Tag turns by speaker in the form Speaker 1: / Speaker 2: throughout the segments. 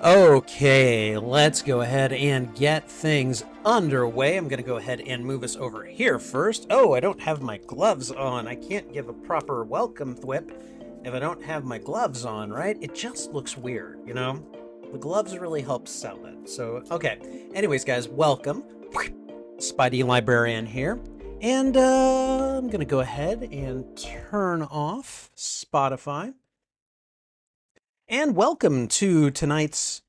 Speaker 1: Okay, let's go ahead and get things underway. I'm going to go ahead and move us over here first. Oh, I don't have my gloves on. I can't give a proper welcome thwip if I don't have my gloves on, right? It just looks weird, you know? The gloves really help sell it. So, okay. Anyways, guys, welcome. Spidey Librarian here. And I'm going to go ahead and turn off Spotify. And welcome to tonight's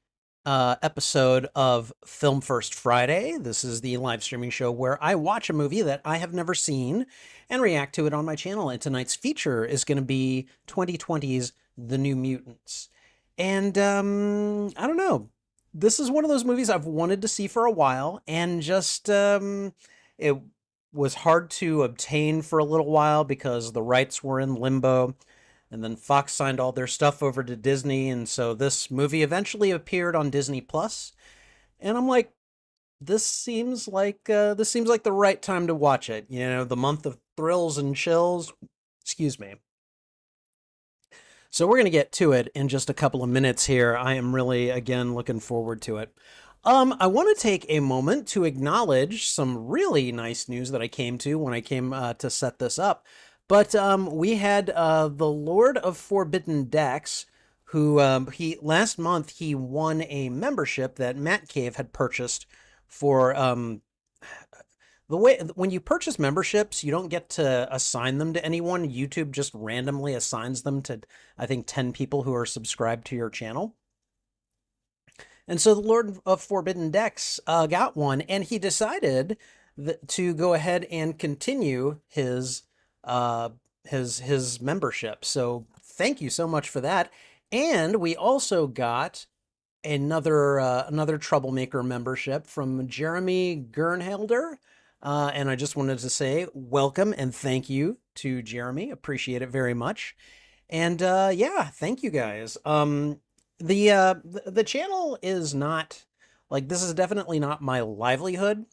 Speaker 1: episode of Film First Friday. This is the live streaming show where I watch a movie that I have never seen and react to it on my channel. And tonight's feature is going to be 2020's The New Mutants. And I don't know. This is one of those movies I've wanted to see for a while, and just it was hard to obtain for a little while because the rights were in limbo. And then Fox signed all their stuff over to Disney, and so this movie eventually appeared on Disney Plus. And I'm like, this seems like the right time to watch it. You know, the month of thrills and chills. Excuse me. So we're gonna get to it in just a couple of minutes here. I am really, again, looking forward to it. I want to take a moment to acknowledge some really nice news that I came to when I came to set this up. But we had the Lord of Forbidden Decks, who last month he won a membership that Matt Cave had purchased for the way when you purchase memberships, you don't get to assign them to anyone. YouTube just randomly assigns them to, I think, 10 people who are subscribed to your channel. And so the Lord of Forbidden Decks got one, and he decided to go ahead and continue his membership. So thank you so much for that. And we also got another Troublemaker membership from Jeremy Gernhelder. And I just wanted to say welcome and thank you to Jeremy. Appreciate it very much. And yeah, thank you guys. The channel is not like, this is definitely not my livelihood,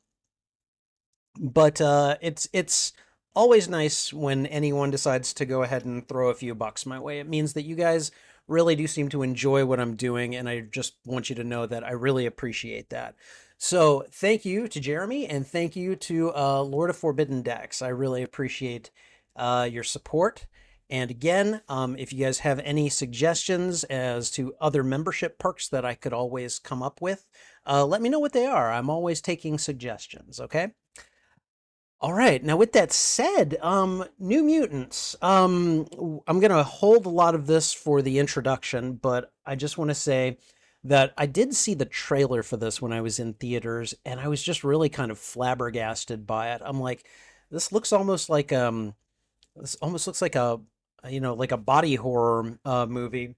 Speaker 1: but it's always nice when anyone decides to go ahead and throw a few bucks my way. It means that you guys really do seem to enjoy what I'm doing, and I just want you to know that I really appreciate that. So thank you to Jeremy, and thank you to Lord of Forbidden Decks. I really appreciate your support. And again, if you guys have any suggestions as to other membership perks that I could always come up with, let me know what they are. I'm always taking suggestions, okay? All right, now with that said, New Mutants. I'm going to hold a lot of this for the introduction, but I just want to say that I did see the trailer for this when I was in theaters, and I was just really kind of flabbergasted by it. I'm like, this almost looks like a like a body horror movie.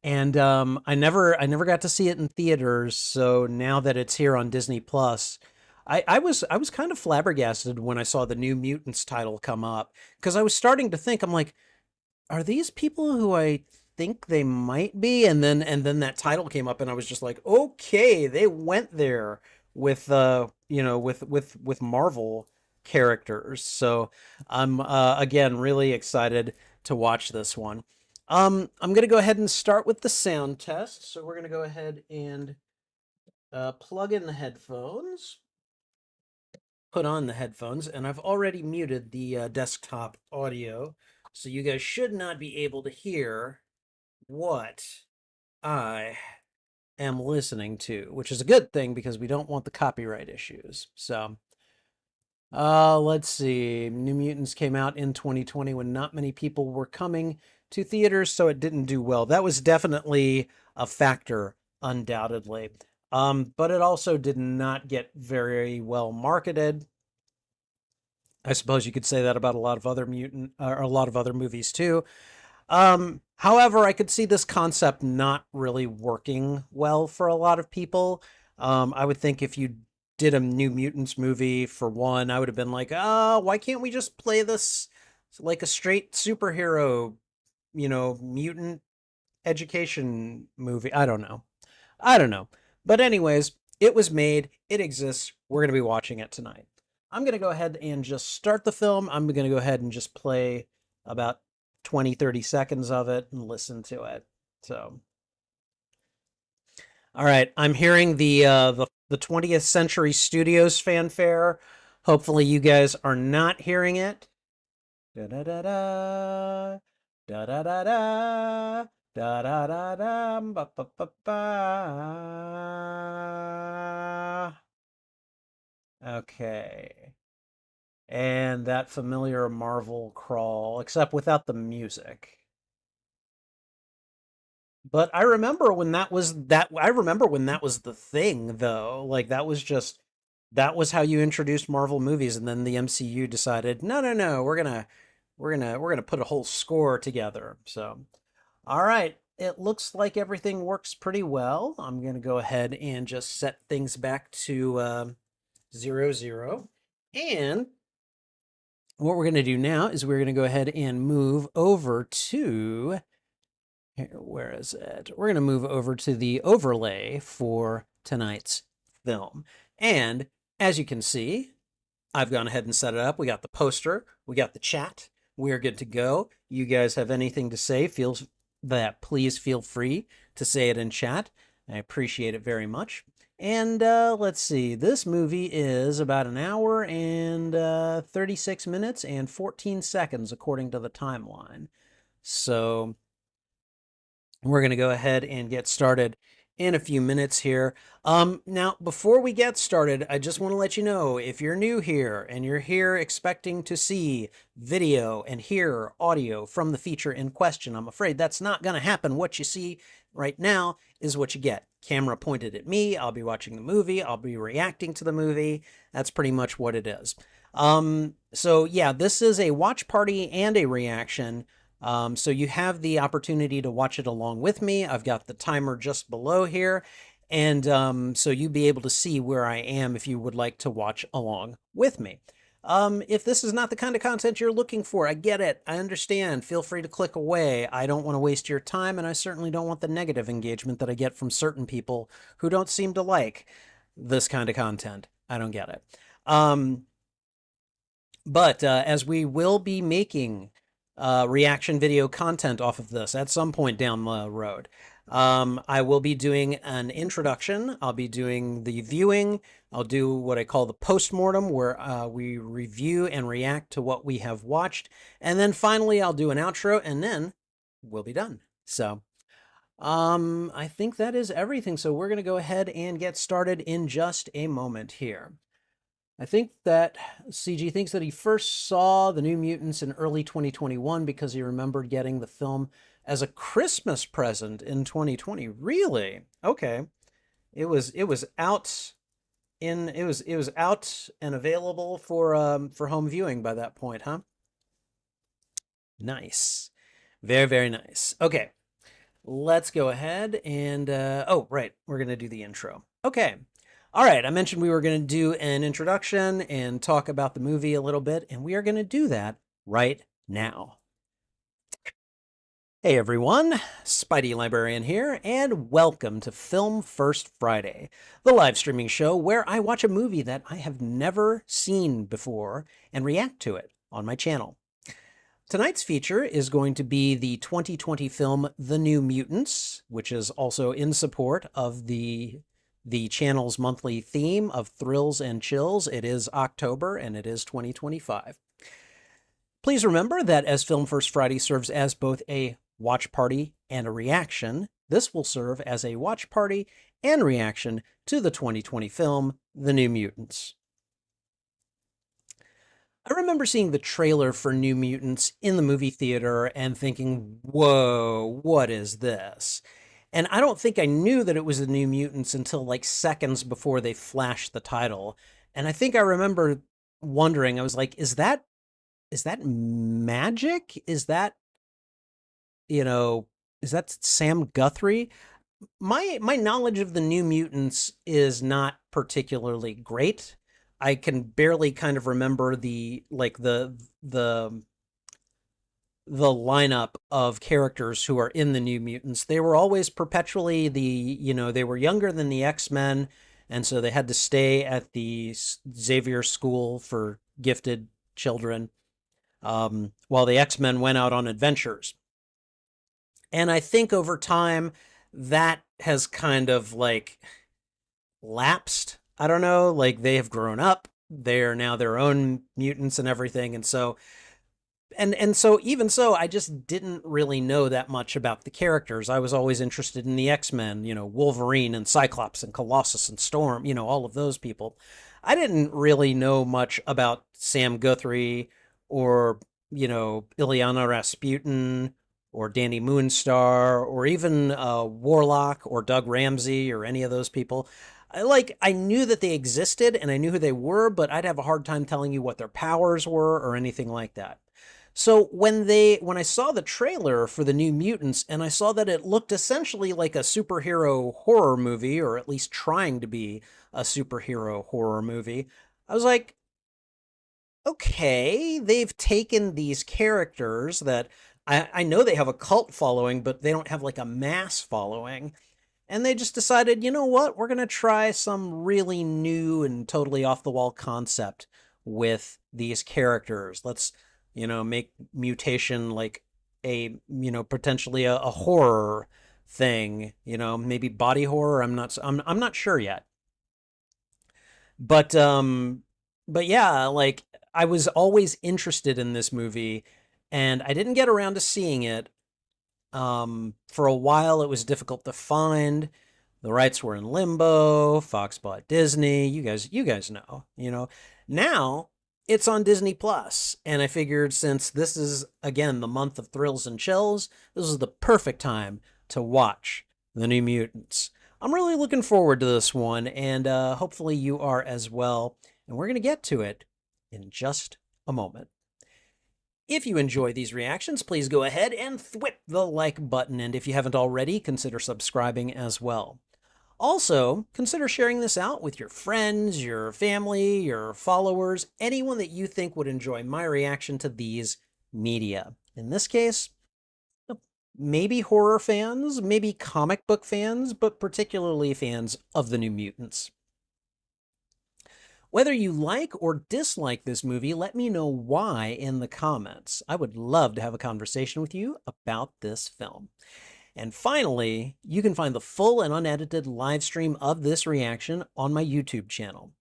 Speaker 1: And I never got to see it in theaters, so now that it's here on Disney Plus, I was kind of flabbergasted when I saw the New Mutants title come up because I was starting to think, I'm like, are these people who I think they might be? And then that title came up and I was just like, okay, they went there with with Marvel characters. So I'm again really excited to watch this one. I'm gonna go ahead and start with the sound test. So we're gonna go ahead and plug in the headphones, put on the headphones, and I've already muted the desktop audio, so you guys should not be able to hear what I am listening to, which is a good thing because we don't want the copyright issues. So, let's see. New Mutants came out in 2020 when not many people were coming to theaters, so it didn't do well. That was definitely a factor, undoubtedly. But it also did not get very well marketed. I suppose you could say that about a lot of other mutant or a lot of other movies too. However, I could see this concept not really working well for a lot of people. I would think if you did a New Mutants movie for one, I would have been like, oh, why can't we just play this like a straight superhero, mutant education movie? I don't know. I don't know. But anyways, it was made, it exists. We're going to be watching it tonight. I'm going to go ahead and just start the film. I'm going to go ahead and just play about 20, 30 seconds of it and listen to it. So, all right, I'm hearing the 20th Century Studios fanfare. Hopefully you guys are not hearing it. Da da da da da da da da da da da da ba ba ba ba. Okay. And that familiar Marvel crawl, except without the music. But I remember when that was the thing though. Like that was how you introduced Marvel movies, and then the MCU decided, no, no, no, we're gonna put a whole score together. So all right. It looks like everything works pretty well. I'm gonna go ahead and just set things back to 0, 0. And what we're going to do now is we're going to go ahead and move over to here, where is it? We're going to move over to the overlay for tonight's film. And as you can see, I've gone ahead and set it up. We got the poster, we got the chat. We're good to go. You guys have anything to say, please feel free to say it in chat. I appreciate it very much. And let's see, this movie is about an hour and 36 minutes and 14 seconds according to the timeline. So we're going to go ahead and get started in a few minutes here. Now, before we get started, I just want to let you know, if you're new here and you're here expecting to see video and hear audio from the feature in question, I'm afraid that's not going to happen. What you see right now is what you get. Camera pointed at me. I'll be watching the movie. I'll be reacting to the movie. That's pretty much what it is. So yeah, this is a watch party and a reaction. So you have the opportunity to watch it along with me. I've got the timer just below here. And so you'll be able to see where I am if you would like to watch along with me. If this is not the kind of content you're looking for, I get it. I understand. Feel free to click away. I don't want to waste your time, and I certainly don't want the negative engagement that I get from certain people who don't seem to like this kind of content. I don't get it. But as we will be making reaction video content off of this at some point down the road, I will be doing an introduction. I'll be doing the viewing. I'll do what I call the postmortem, where we review and react to what we have watched. And then finally, I'll do an outro, and then we'll be done. So I think that is everything. So we're going to go ahead and get started in just a moment here. I think that CG thinks that he first saw the New Mutants in early 2021 because he remembered getting the film as a Christmas present in 2020. Really? Okay. It was out it was out and available for home viewing by that point, huh? Nice. Very, very nice. Okay, let's go ahead and, oh, right, we're going to do the intro. Okay. All right, I mentioned we were going to do an introduction and talk about the movie a little bit, and we are going to do that right now. Hey everyone, Spidey Librarian here, and welcome to Film First Friday, the live streaming show where I watch a movie that I have never seen before and react to it on my channel. Tonight's feature is going to be the 2020 film The New Mutants, which is also in support of the channel's monthly theme of thrills and chills. It is October and it is 2025. Please remember that as Film First Friday serves as both a watch party and a reaction, this will serve as a watch party and reaction to the 2020 film, The New Mutants. I remember seeing the trailer for New Mutants in the movie theater and thinking, whoa, what is this? And I don't think I knew that it was the New Mutants until like seconds before they flashed the title. And I think I remember wondering, I was like, is that magic? Is that, is that Sam Guthrie? My knowledge of the New Mutants is not particularly great. I can barely kind of remember the lineup of characters who are in the New Mutants. They were always perpetually they were younger than the X-Men, and so they had to stay at the Xavier School for Gifted Children, while the X-Men went out on adventures. And I think over time that has kind of like lapsed. I don't know, like they have grown up. They are now their own mutants and everything. And so even so, I just didn't really know that much about the characters. I was always interested in the X-Men, Wolverine and Cyclops and Colossus and Storm, all of those people. I didn't really know much about Sam Guthrie or, Ilyana Rasputin or Danny Moonstar or even Warlock or Doug Ramsey or any of those people. I knew that they existed and I knew who they were, but I'd have a hard time telling you what their powers were or anything like that. So when I saw the trailer for the New Mutants and I saw that it looked essentially like a superhero horror movie, or at least trying to be a superhero horror movie, I was like, okay, they've taken these characters that I know they have a cult following, but they don't have like a mass following. And they just decided, you know what, we're going to try some really new and totally off the wall concept with these characters. Let's, make mutation like a, potentially a horror thing, maybe body horror. I'm not sure yet. But yeah, like I was always interested in this movie and I didn't get around to seeing it. For a while, it was difficult to find. The rights were in limbo. Fox bought Disney. You guys know. Now it's on Disney Plus, and I figured since this is again the month of thrills and chills, this is the perfect time to watch The New Mutants. I'm really looking forward to this one, and hopefully you are as well. And we're gonna get to it in just a moment. If you enjoy these reactions, please go ahead and thwip the like button, and if you haven't already, consider subscribing as well. Also, consider sharing this out with your friends, your family, your followers, anyone that you think would enjoy my reaction to these media. In this case, maybe horror fans, maybe comic book fans, but particularly fans of the New Mutants. Whether you like or dislike this movie, let me know why in the comments. I would love to have a conversation with you about this film. And finally, you can find the full and unedited live stream of this reaction on my YouTube channel.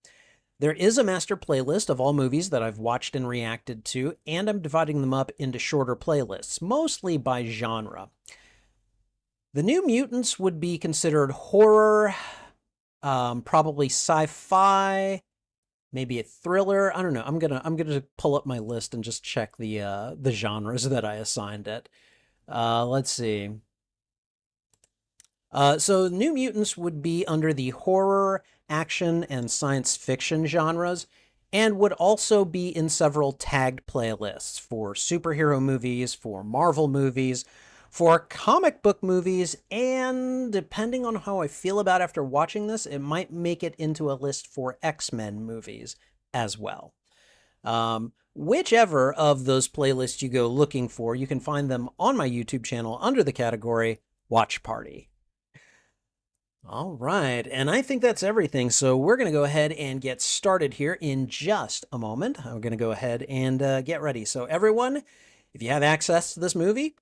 Speaker 1: There is a master playlist of all movies that I've watched and reacted to, and I'm dividing them up into shorter playlists, mostly by genre. The New Mutants would be considered horror, probably sci-fi, maybe a thriller. I don't know. I'm gonna pull up my list and just check the genres that I assigned it. Let's see. So New Mutants would be under the horror, action, and science fiction genres. and would also be in several tagged playlists for superhero movies, for Marvel movies, for comic book movies, and depending on how I feel about after watching this, it might make it into a list for X-Men movies as well. Whichever of those playlists you go looking for, you can find them on my YouTube channel under the category Watch Party. All right, and I think that's everything. So we're going to go ahead and get started here in just a moment. I'm going to go ahead and get ready. So everyone, if you have access to this movie,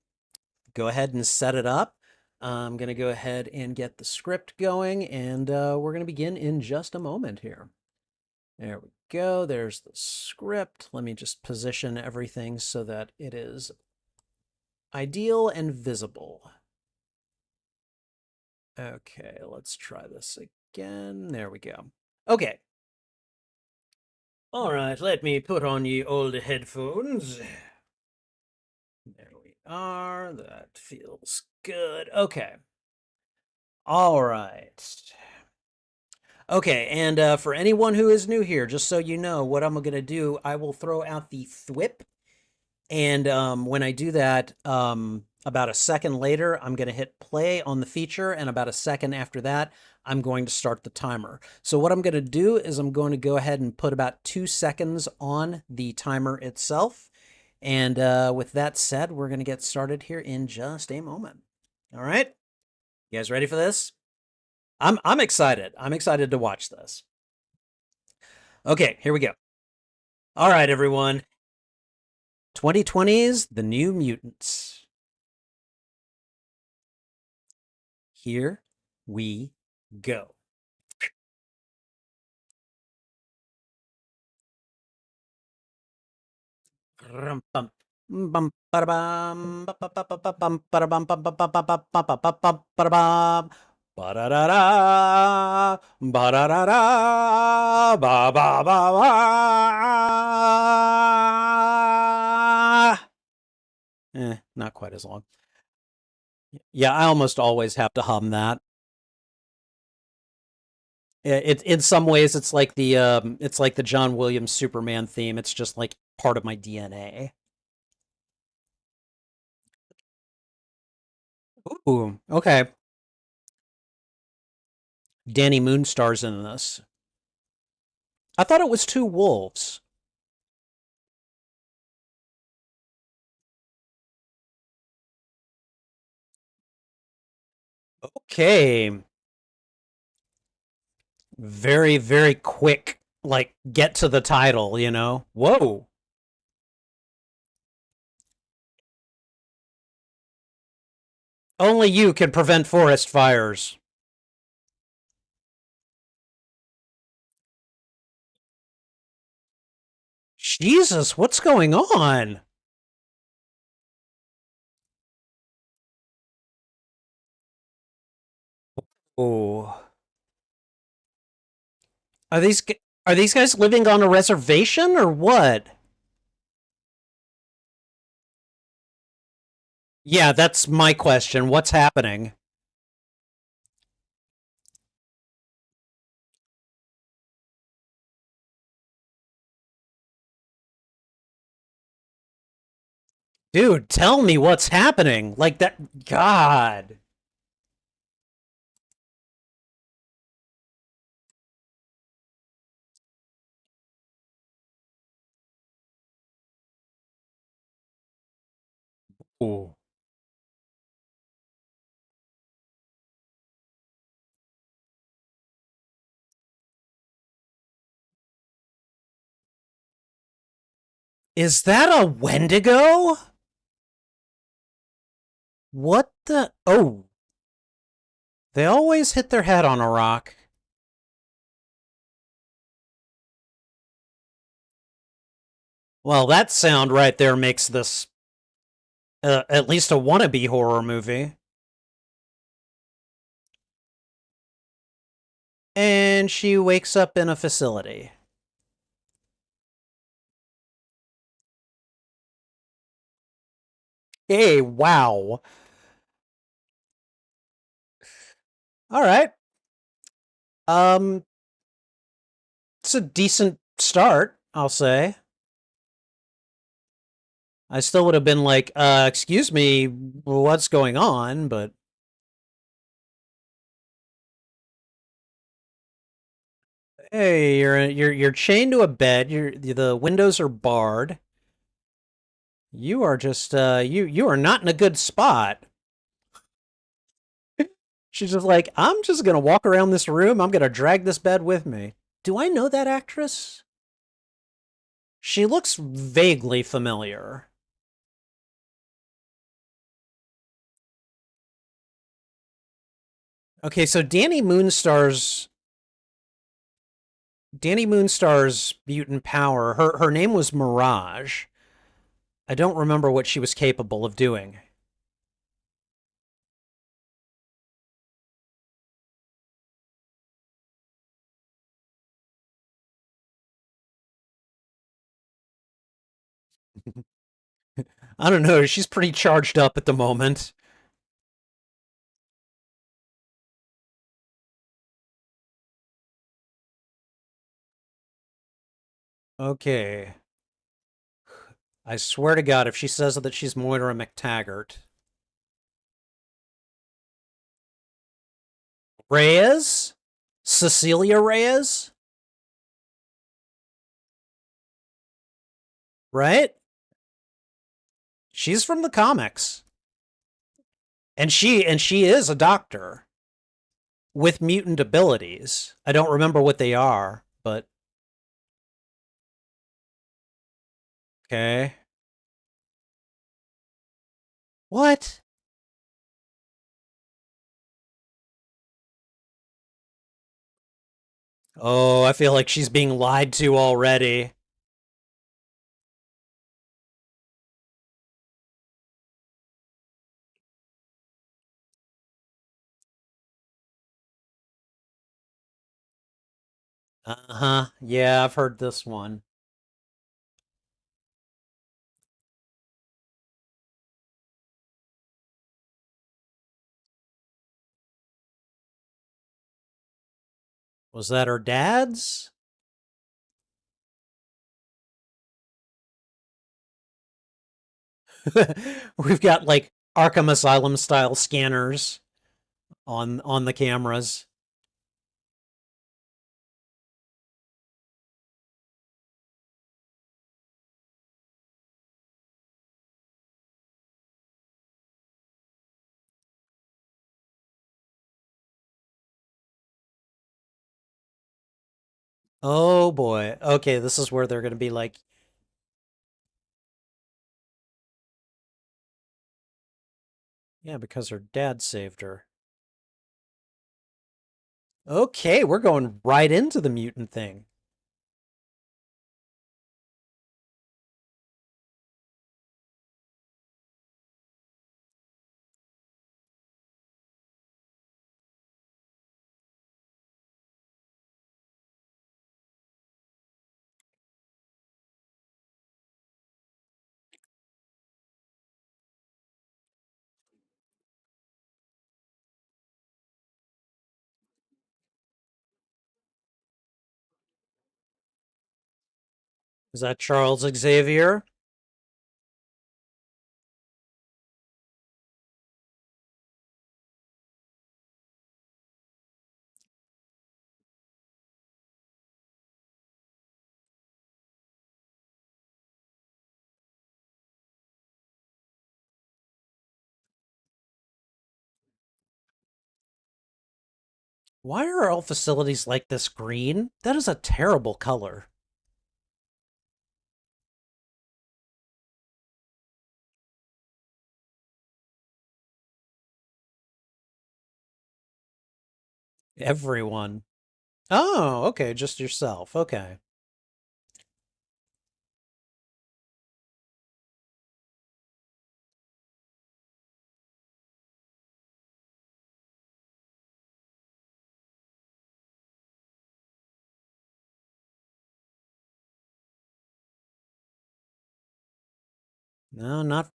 Speaker 1: go ahead and set it up. I'm going to go ahead and get the script going, and we're going to begin in just a moment here. There we go. There's the script. Let me just position everything so that it is ideal and visible. Okay, let's try this again. There we go. Okay. All right, let me put on ye old headphones. There we are. That feels good. Okay. All right. Okay, and for anyone who is new here, just so you know, what I'm going to do, I will throw out the thwip. And when I do that, about a second later, I'm going to hit play on the feature. And about a second after that, I'm going to start the timer. So what I'm going to do is I'm going to go ahead and put about 2 seconds on the timer itself. And with that said, we're going to get started here in just a moment. All right. You guys ready for this? I'm excited. I'm excited to watch this. Okay, here we go. All right, everyone. 2020's The New Mutants. Here we go. Not quite as long. Yeah, I almost always have to hum that. It in some ways it's like the John Williams Superman theme. It's just like part of my DNA. Ooh, okay. Danny Moonstar's in this. I thought it was two wolves. Okay. Very, very quick. Like, get to the title, you know? Whoa. Only you can prevent forest fires. Jesus, what's going on? Oh. Are these are these guys living on a reservation or what? Yeah, that's my question. What's happening? Dude, tell me what's happening. Like that. God. Ooh. Is that a Wendigo? What the? Oh. They always hit their head on a rock. Well, that sound right there makes this at least a wannabe horror movie. And she wakes up in a facility. Hey, wow. All right. Um, it's a decent start. I'll say. I still would have been like, excuse me, what's going on? But hey, you're chained to a bed. The windows are barred. You are just you are not in a good spot. She's just like, I'm just gonna walk around this room. I'm gonna drag this bed with me. Do I know that actress? She looks vaguely familiar. Okay, so Danny Moonstar's mutant power, her name was Mirage. I don't remember what she was capable of doing. I don't know, she's pretty charged up at the moment. Okay. I swear to God, if she says that she's Moira McTaggart. Reyes? Cecilia Reyes? Right? She's from the comics. And she is a doctor with mutant abilities. I don't remember what they are, but okay. What? Oh, I feel like she's being lied to already. Uh-huh. Yeah, I've heard this one. Was that her dad's? We've got like Arkham Asylum style scanners on the cameras. Oh boy. Okay, this is where they're going to be like, yeah, because her dad saved her. Okay, we're going right into the mutant thing. Is that Charles Xavier? Why are all facilities like this green? That is a terrible color. Everyone. Oh, okay, just yourself. Okay. No, not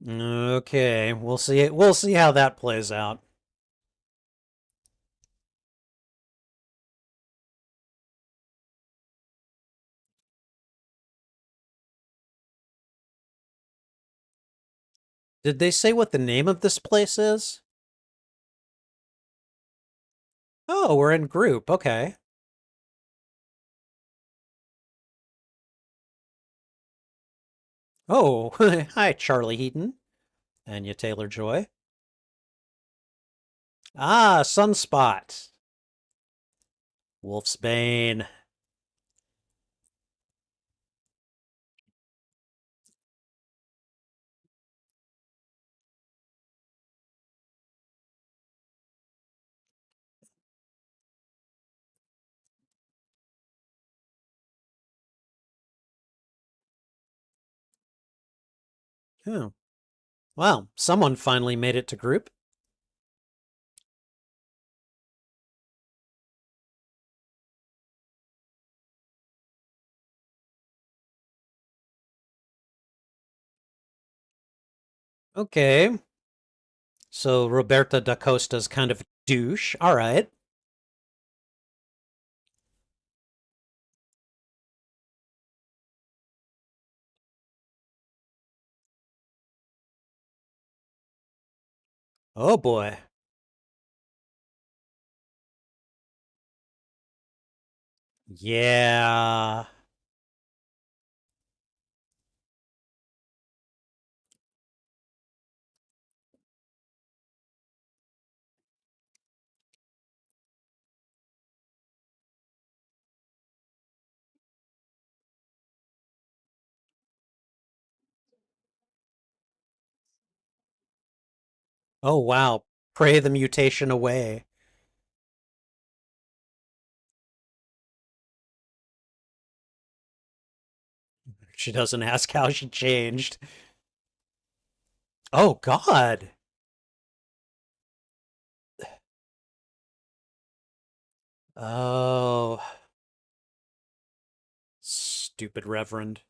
Speaker 1: okay. We'll see. We'll see how that plays out. Did they say what the name of this place is? Oh, we're in group. Okay. Oh, hi, Charlie Heaton. Anya Taylor-Joy. Ah, Sunspot. Wolf's Bane. Oh, wow. Someone finally made it to group. Okay. So Roberta da Costa's kind of douche. All right. Oh boy. Yeah. Oh wow. Pray the mutation away. She doesn't ask how she changed. Oh God. Oh, stupid Reverend.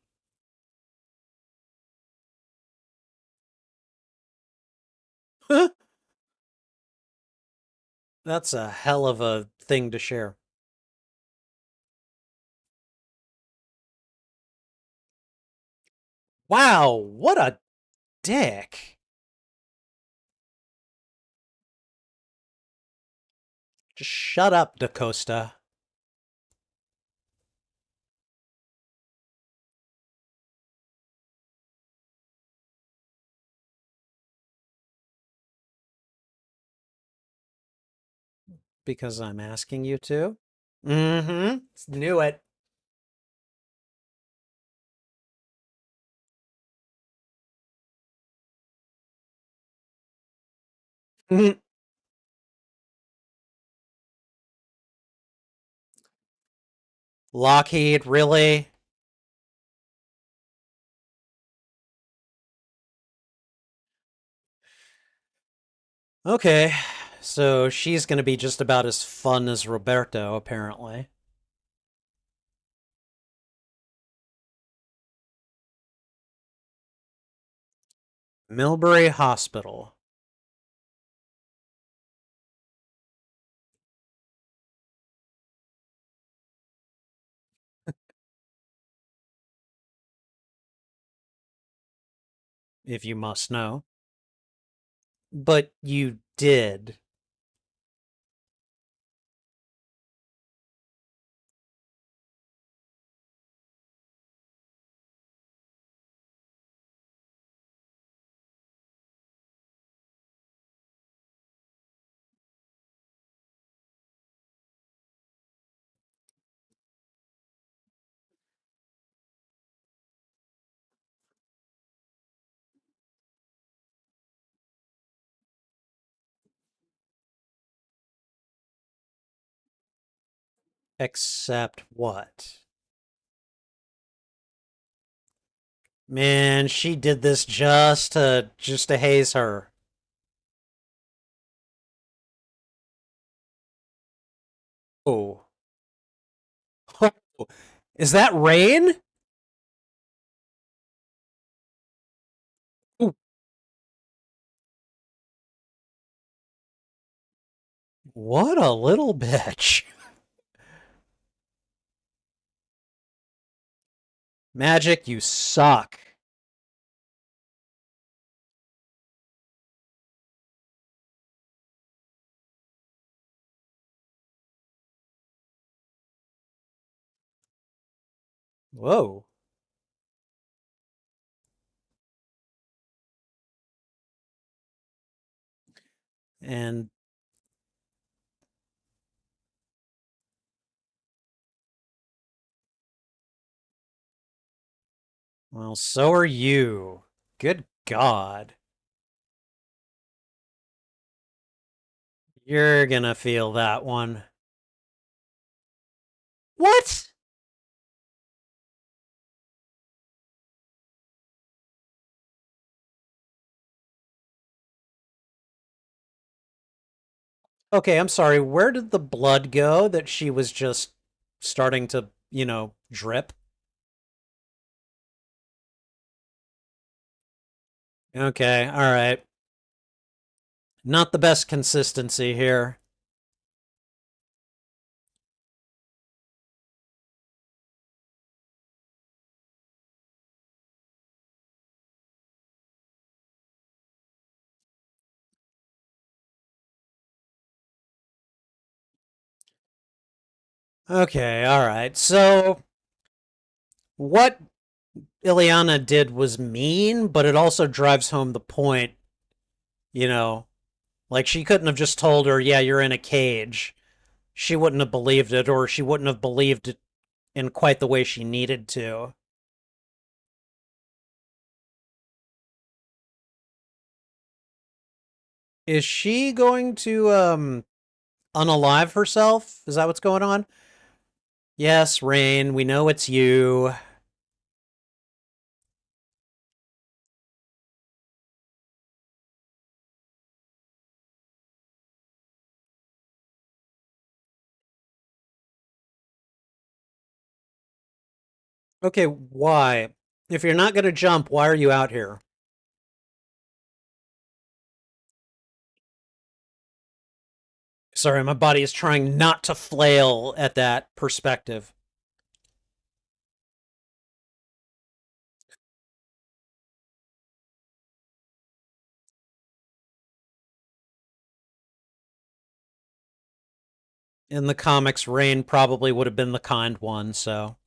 Speaker 1: That's a hell of a thing to share. Wow, what a dick. Just shut up, DaCosta. Because I'm asking you to. Mm-hmm. Knew it. Lockheed, really? Okay, so she's gonna be just about as fun as Roberto, apparently. Millbury Hospital, if you must know. But you did. Except what? Man, she did this just to haze her. Oh. Is that rain? Ooh, what a little bitch. Magic, you suck. Whoa. And, well, so are you. Good God. You're gonna feel that one. What? Okay, I'm sorry. Where did the blood go that she was just starting to, drip? Okay, all right. Not the best consistency here. Okay, all right. So, what Ileana did was mean, but it also drives home the point, you know, like she couldn't have just told her, yeah, you're in a cage. She wouldn't have believed it, or she wouldn't have believed it in quite the way she needed to. Is she going to unalive herself? Is that what's going on? Yes, Rain, we know it's you. Okay, why? If you're not going to jump, why are you out here? Sorry, my body is trying not to flail at that perspective. In the comics, Rain probably would have been the kind one, so.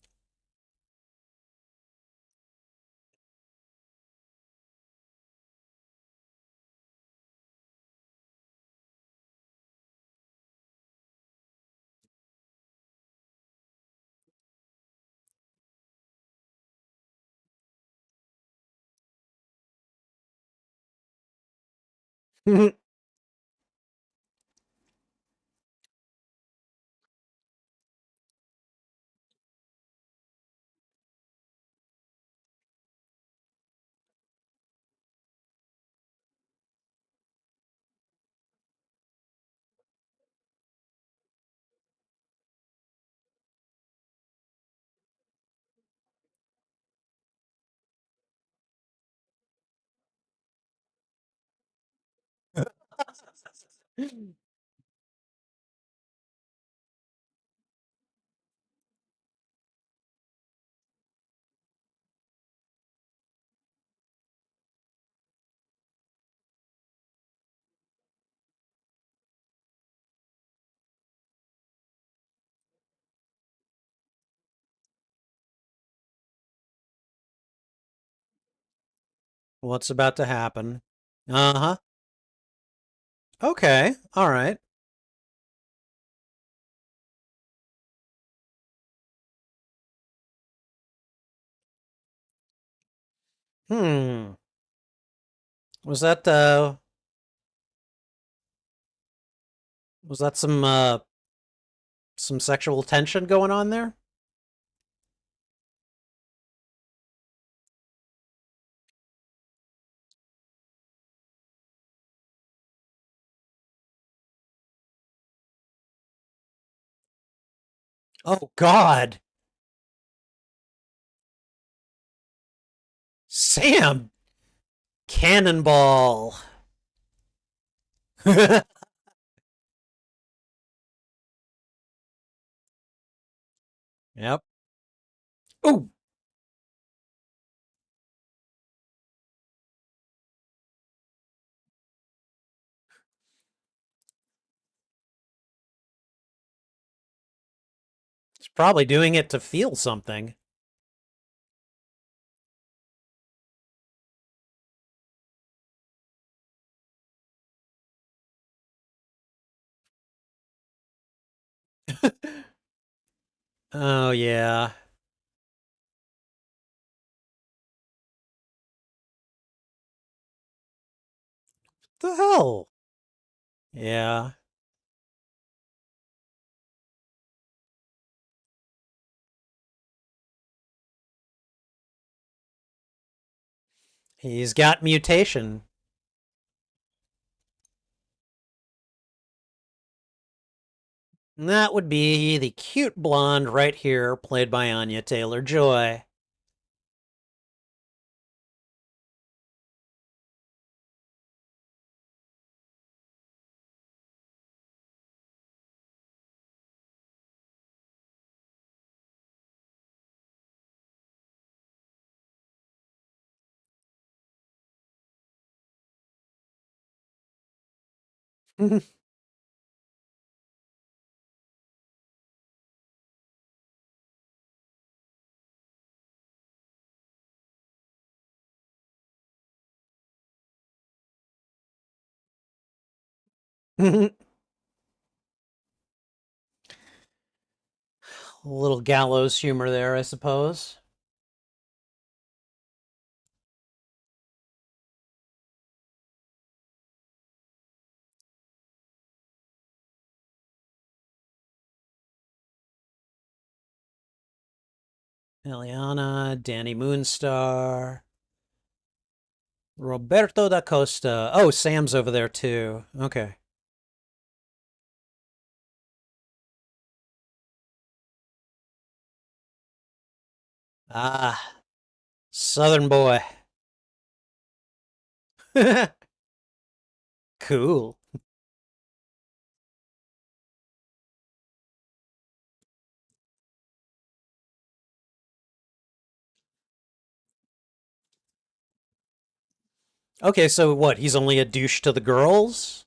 Speaker 1: What's about to happen? Uh huh. Okay. All right. Hmm. Was that some sexual tension going on there? Oh God, Sam, cannonball. Yep. Oh, it's probably doing it to feel something. Oh, yeah. The hell? Yeah. He's got mutation. And that would be the cute blonde right here, played by Anya Taylor-Joy. A little gallows humor there, I suppose. Eliana, Danny Moonstar, Roberto da Costa. Oh, Sam's over there too. Okay. Ah, Southern boy. Cool. Okay, so what? He's only a douche to the girls?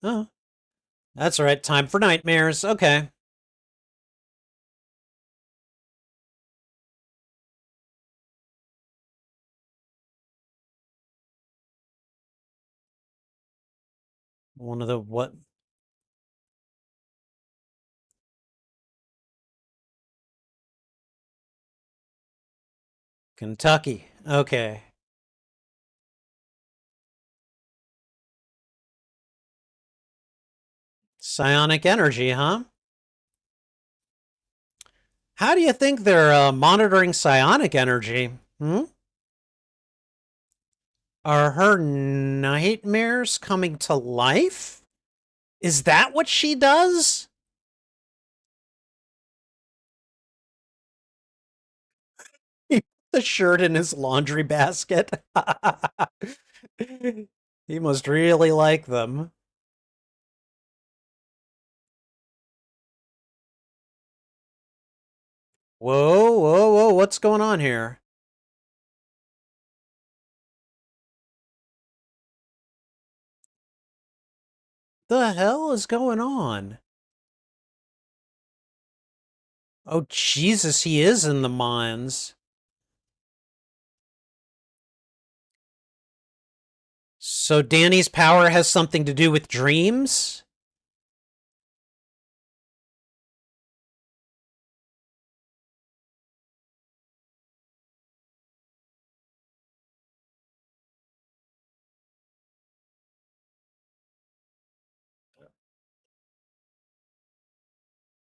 Speaker 1: Oh, that's right. Time for nightmares. Okay. One of the what? Kentucky. Okay. Psionic energy, huh? How do you think they're monitoring psionic energy? Hmm? Are her nightmares coming to life? Is that what she does? He put the shirt in his laundry basket. He must really like them. Whoa, whoa, whoa, what's going on here? The hell is going on? Oh, Jesus, he is in the mines. So Danny's power has something to do with dreams?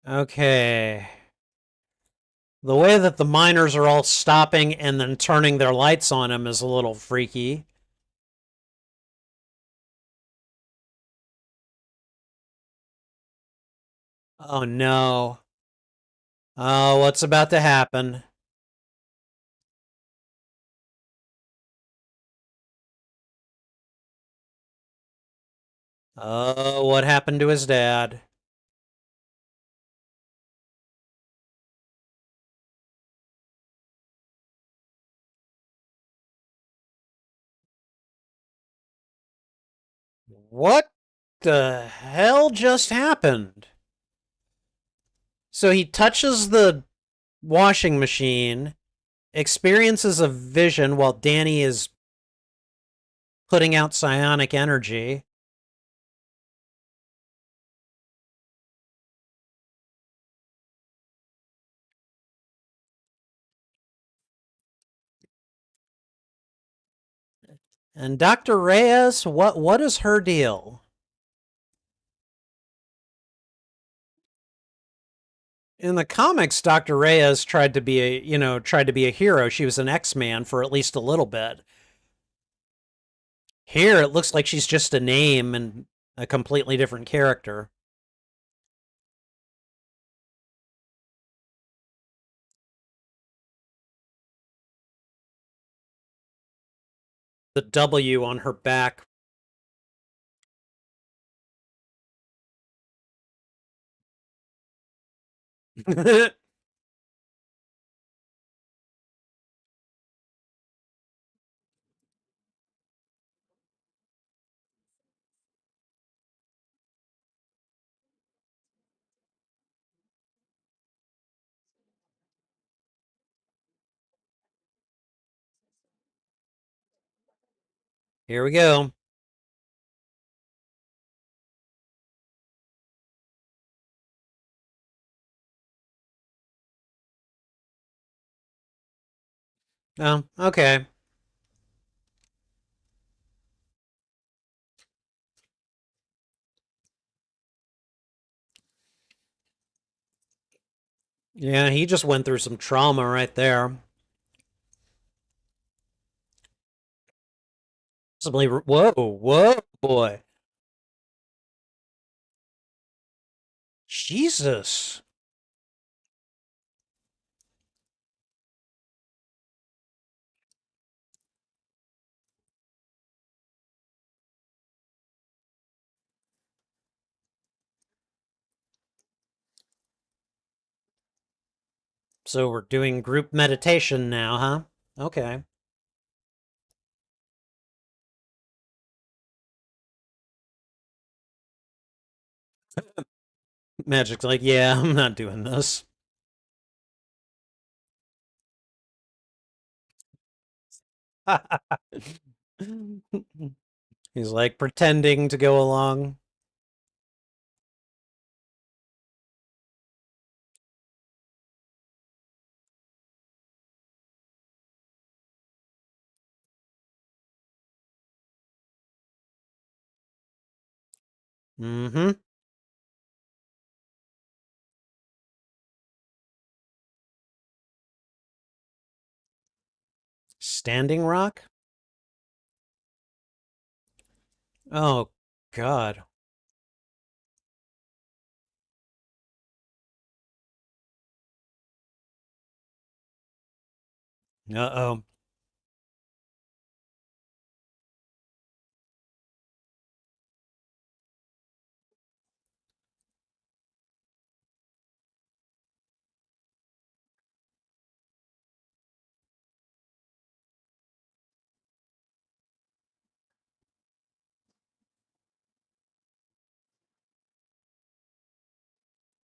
Speaker 1: Okay. The way that the miners are all stopping and then turning their lights on him is a little freaky. Oh no. Oh, what's about to happen? Oh, what happened to his dad? What the hell just happened? So he touches the washing machine, experiences a vision while Danny is putting out psionic energy. And Dr. Reyes, what is her deal? In the comics, Dr. Reyes tried to be a hero. She was an X-Man for at least a little bit. Here, it looks like she's just a name and a completely different character. The W on her back. Here we go. Oh, okay. Yeah, he just went through some trauma right there. Possibly. Whoa, whoa, boy. Jesus. So we're doing group meditation now, huh? Okay. Magic's like, yeah, I'm not doing this. He's like pretending to go along. Mm-hmm. Standing Rock? Oh, God. Uh-oh.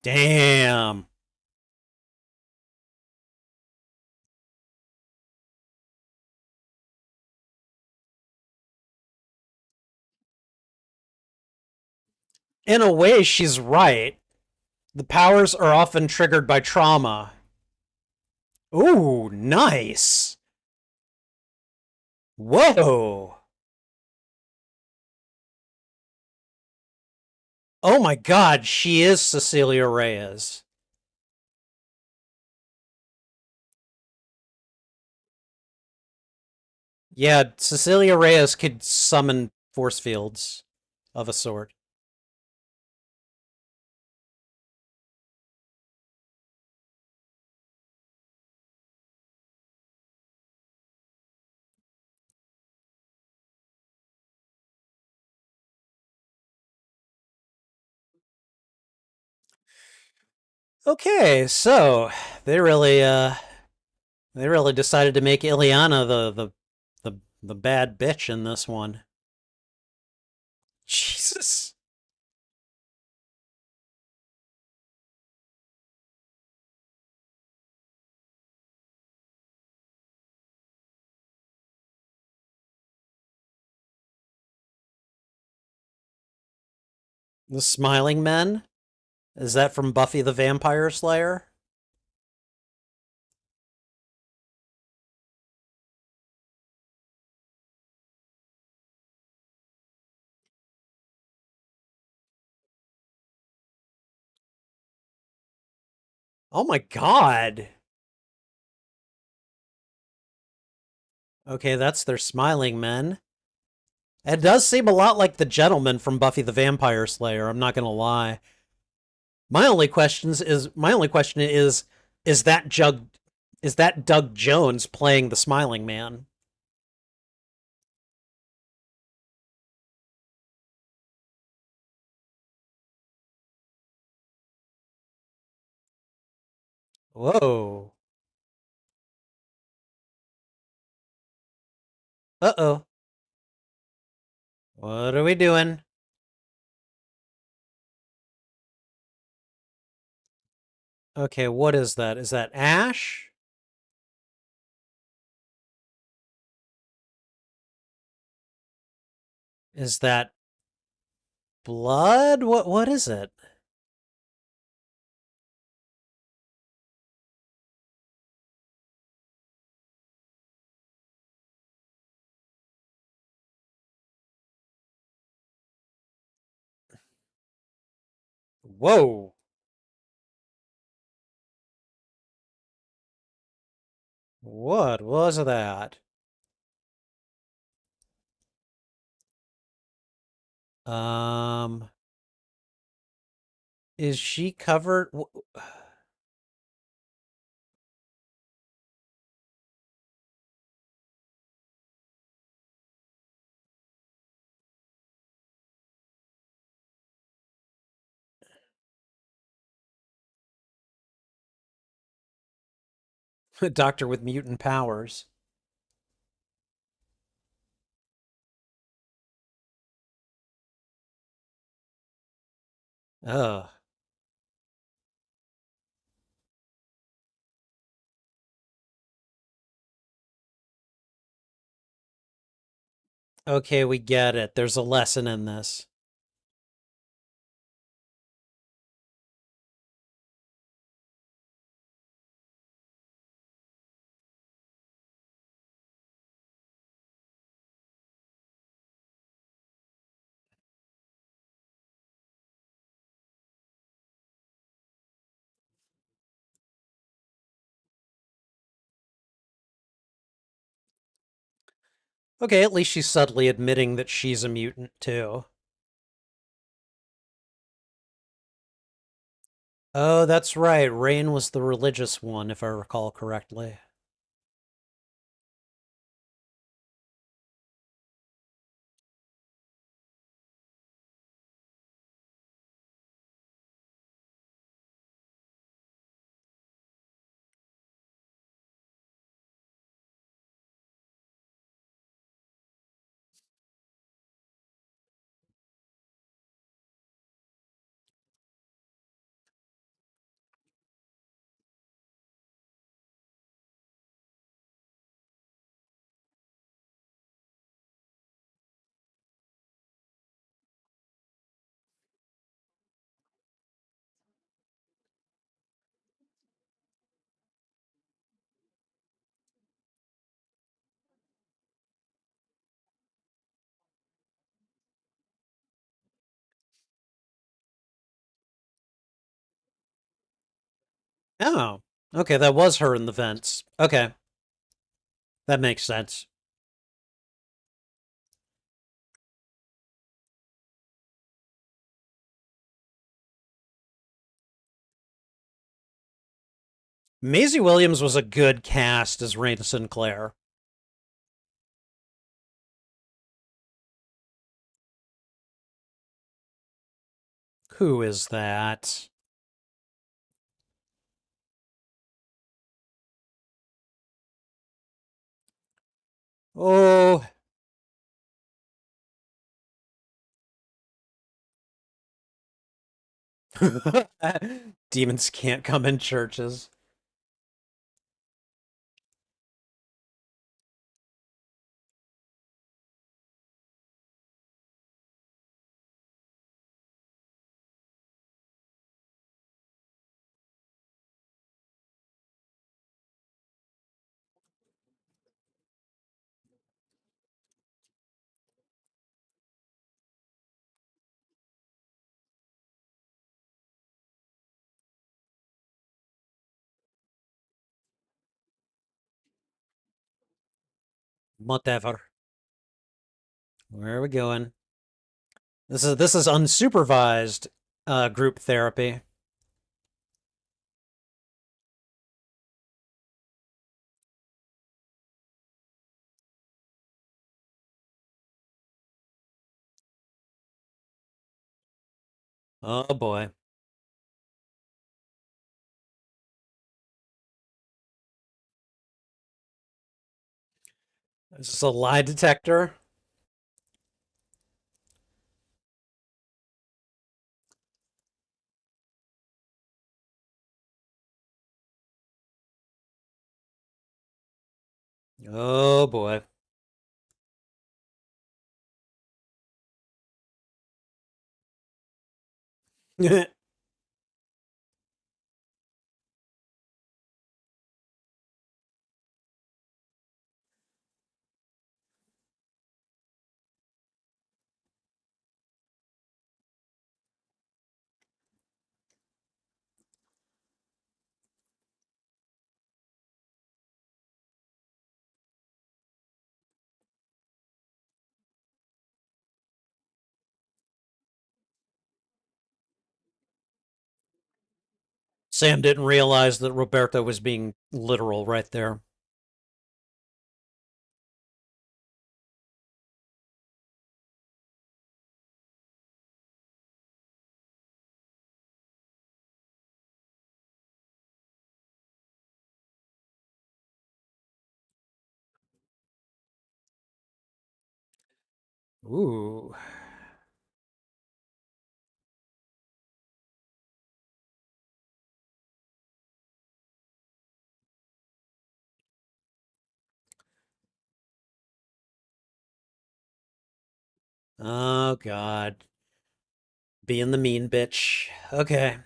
Speaker 1: Damn. In a way, she's right. The powers are often triggered by trauma. Ooh, nice. Whoa. Oh my God, she is Cecilia Reyes. Yeah, Cecilia Reyes could summon force fields of a sort. Okay, so they really they really decided to make Ileana the bad bitch in this one. Jesus. The Smiling Men? Is that from Buffy the Vampire Slayer? Oh my God. Okay, that's their smiling men. It does seem a lot like the gentleman from Buffy the Vampire Slayer, I'm not gonna lie. My only question is that Jug is that Doug Jones playing the smiling man? Whoa. Uh-oh. What are we doing? Okay, what is that? Is that ash? Is that blood? What is it? Whoa. What was that? Um, is she covered? A doctor with mutant powers. Ugh. Okay, we get it. There's a lesson in this. Okay, at least she's subtly admitting that she's a mutant too. Oh, that's right. Rain was the religious one, if I recall correctly. Oh, okay, that was her in the vents. Okay, that makes sense. Maisie Williams was a good cast as Rain Sinclair. Who is that? Oh, demons can't come in churches. Whatever. Where are we going? This is unsupervised group therapy. Oh boy. Is this a lie detector? Oh boy. Sam didn't realize that Roberto was being literal right there. Ooh. Oh God. Being the mean bitch. Okay.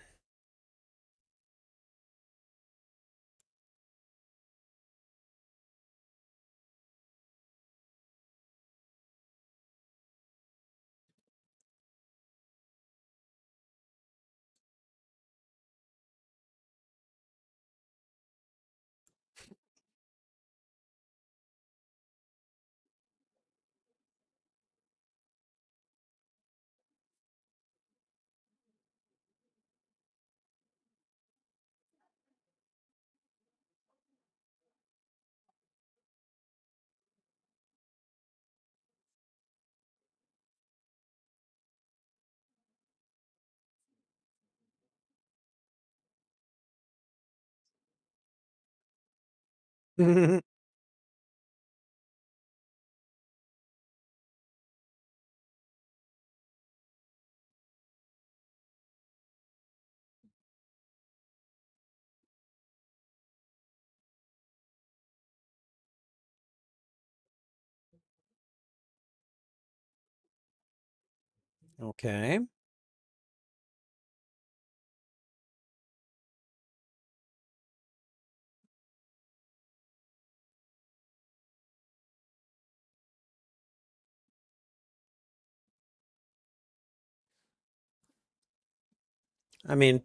Speaker 1: Okay. I mean,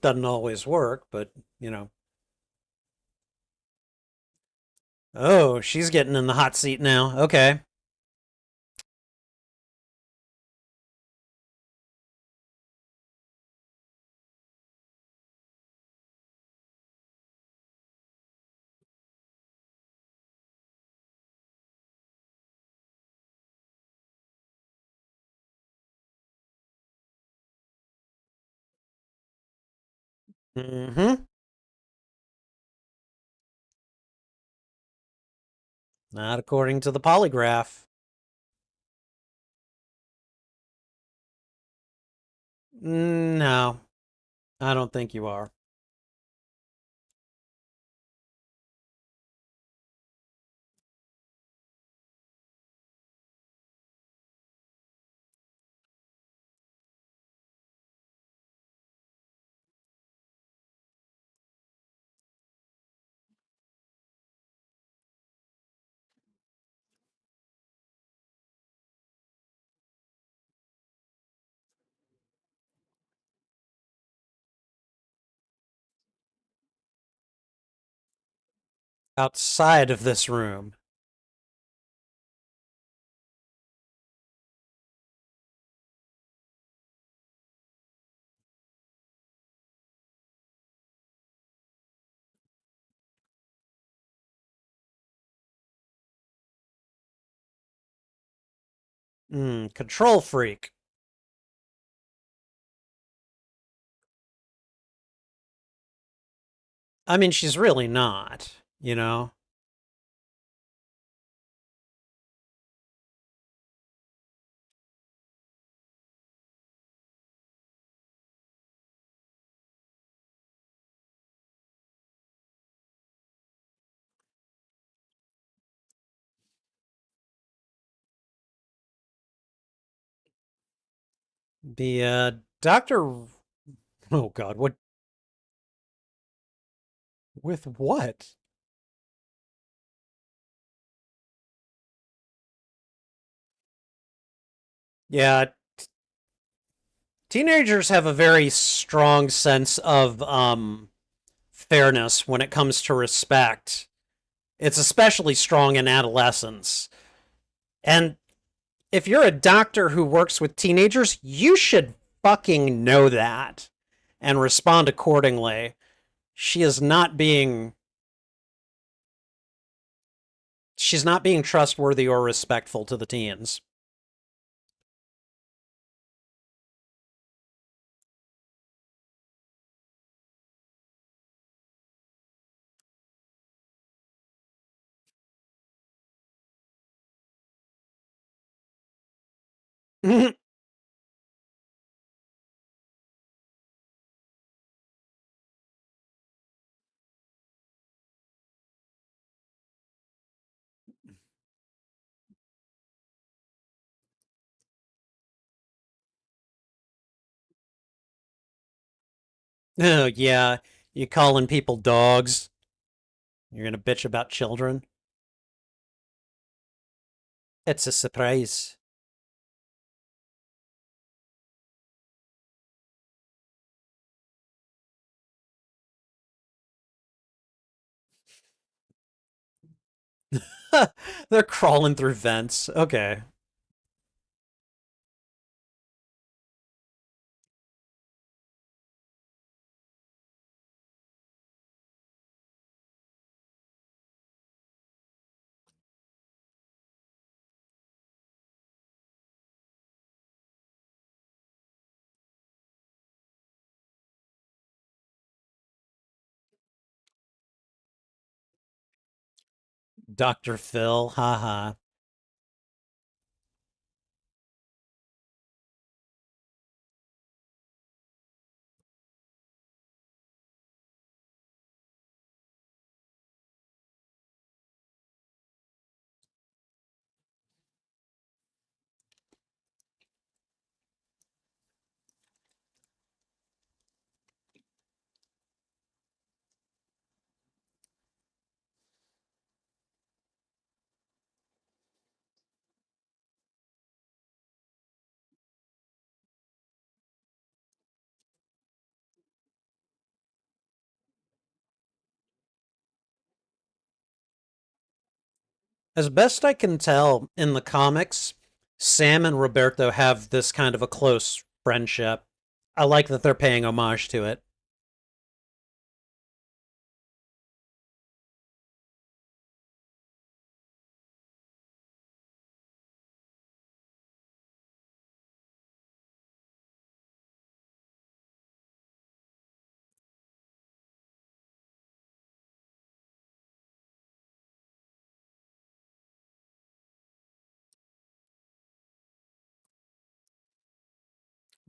Speaker 1: doesn't always work, but you know. Oh, she's getting in the hot seat now. Okay. Mm-hmm. Not according to the polygraph. No, I don't think you are. Outside of this room. Control freak. I mean, she's really not, you know? The Doctor. Oh God, what with what? Yeah, teenagers have a very strong sense of fairness when it comes to respect. It's especially strong in adolescence. And if you're a doctor who works with teenagers, you should fucking know that and respond accordingly. She is not being she's not being trustworthy or respectful to the teens. Oh yeah, you calling people dogs? You're gonna bitch about children? It's a surprise. They're crawling through vents. Okay. Dr. Phil, haha. As best I can tell in the comics, Sam and Roberto have this kind of a close friendship. I like that they're paying homage to it.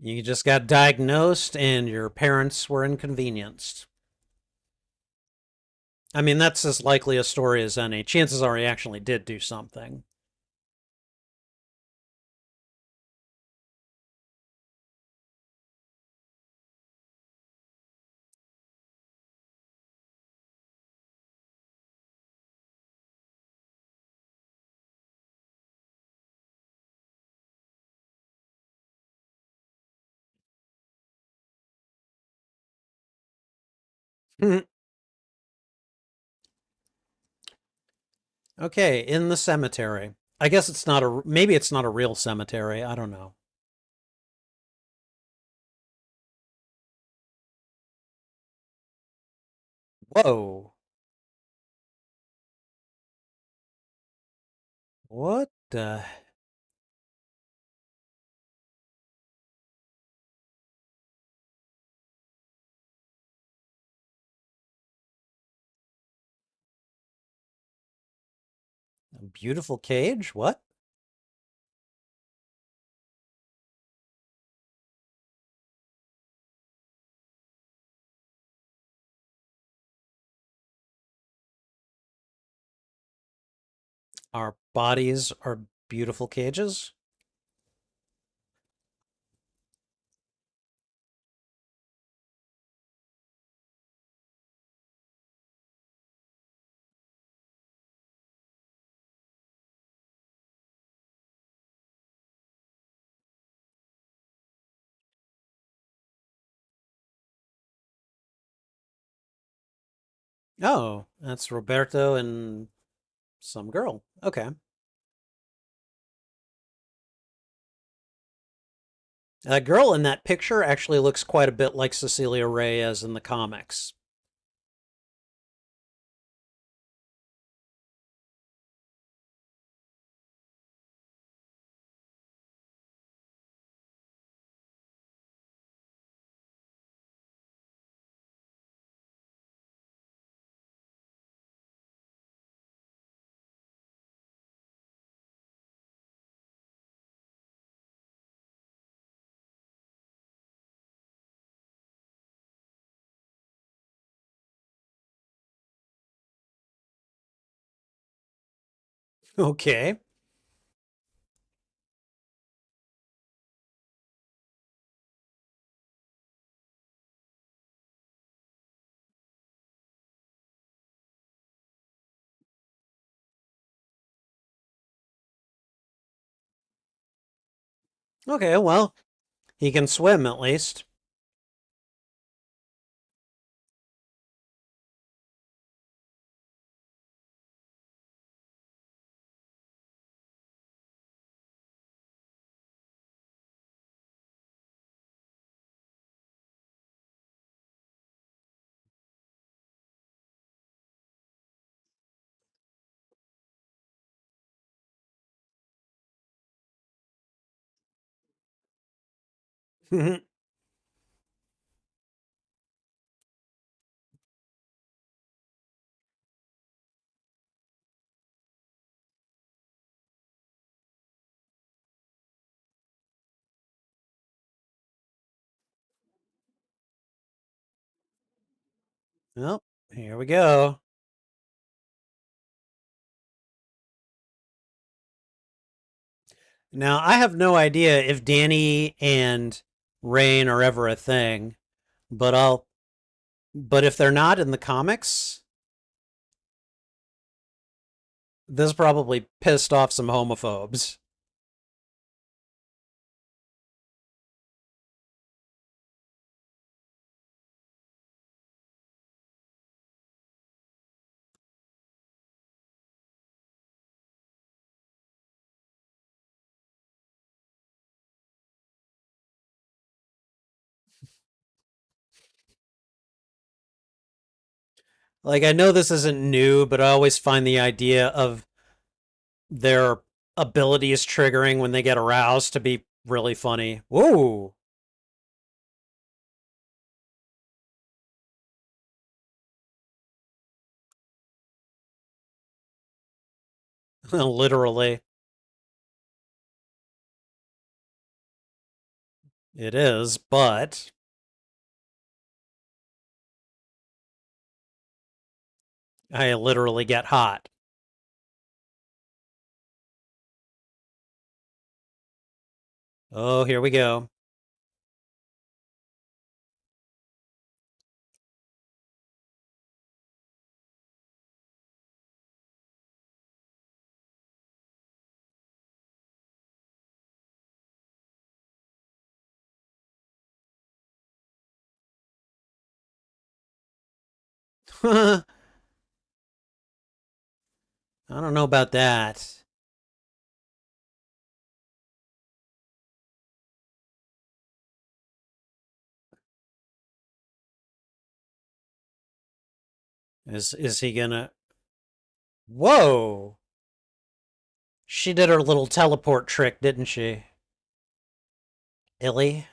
Speaker 1: You just got diagnosed and your parents were inconvenienced. I mean, that's as likely a story as any. Chances are he actually did do something. Okay, in the cemetery. I guess it's not a, maybe it's not a real cemetery. I don't know. Whoa. What the? Beautiful cage? What? Our bodies are beautiful cages? Oh, that's Roberto and some girl. Okay. That girl in that picture actually looks quite a bit like Cecilia Reyes in the comics. Okay. Okay, well, he can swim at least. Well, here we go. Now, I have no idea if Danny and Rain are ever a thing, but but if they're not in the comics, this probably pissed off some homophobes. Like, I know this isn't new, but I always find the idea of their abilities triggering when they get aroused to be really funny. Whoa. Literally, it is, but I literally get hot. Oh, here we go. I don't know about that. Is he gonna? Whoa! She did her little teleport trick, didn't she, Illy?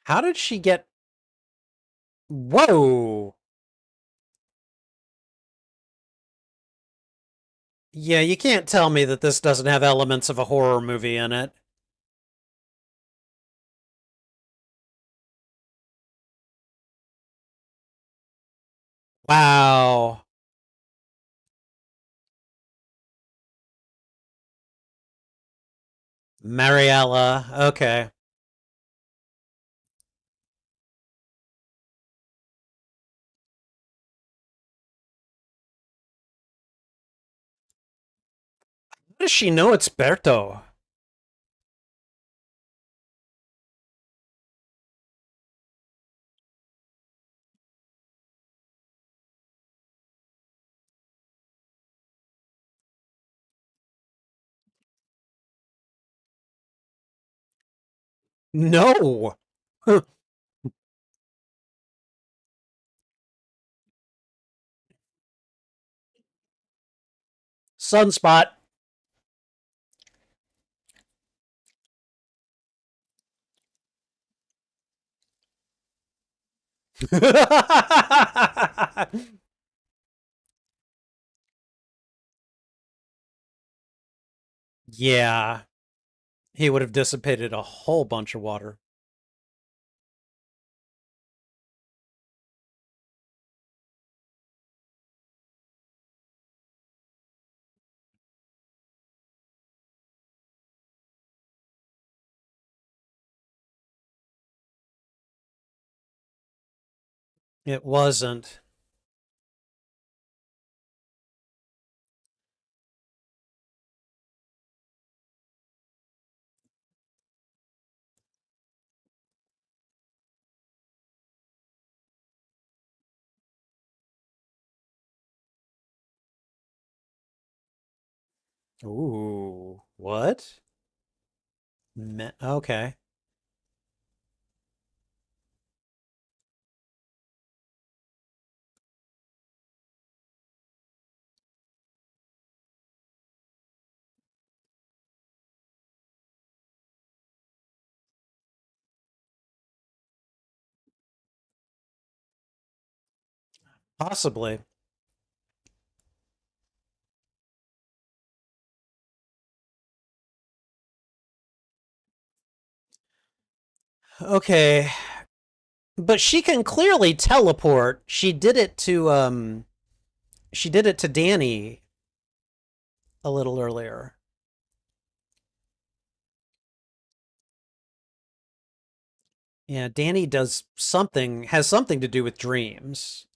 Speaker 1: How did she get? Whoa. Yeah, you can't tell me that this doesn't have elements of a horror movie in it. Wow. Mariella. Okay. How does she know it's Berto? No. Sunspot. Yeah, he would have dissipated a whole bunch of water. It wasn't. Ooh, what? Okay, possibly. Okay, but she can clearly teleport. She did it to Danny a little earlier. Yeah, Danny does something, has something to do with dreams.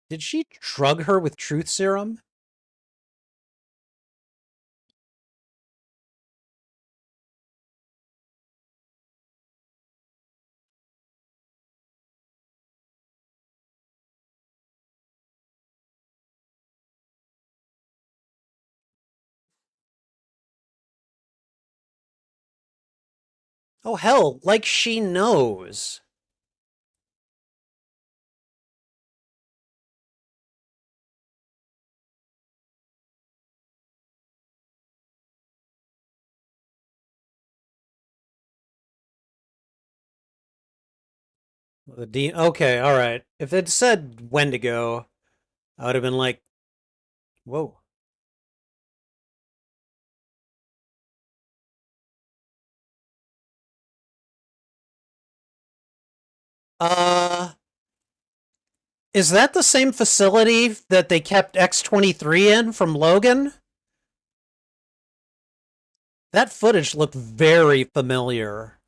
Speaker 1: Did she drug her with truth serum? Oh, hell, like she knows. Okay, all right. If it said when to go, I would have been like, whoa. Uh, is that the same facility that they kept X-23 in from Logan? That footage looked very familiar.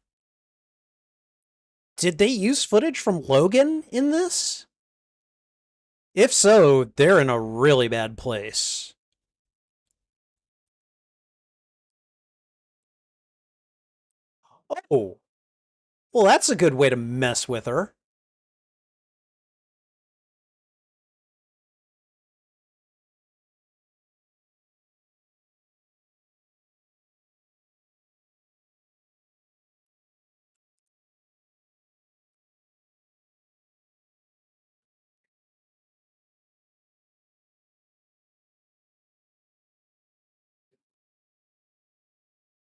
Speaker 1: Did they use footage from Logan in this? If so, they're in a really bad place. Oh, well, that's a good way to mess with her.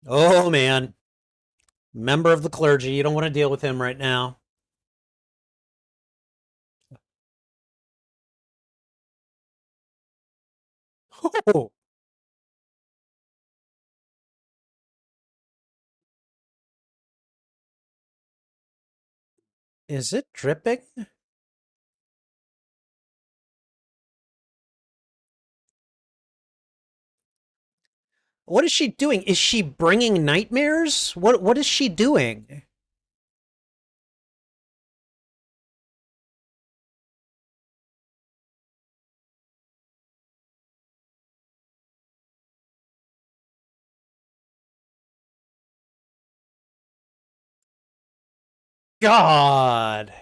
Speaker 1: Oh man, member of the clergy. You don't want to deal with him right now. Oh, is it dripping? What is she doing? Is she bringing nightmares? What is she doing? God.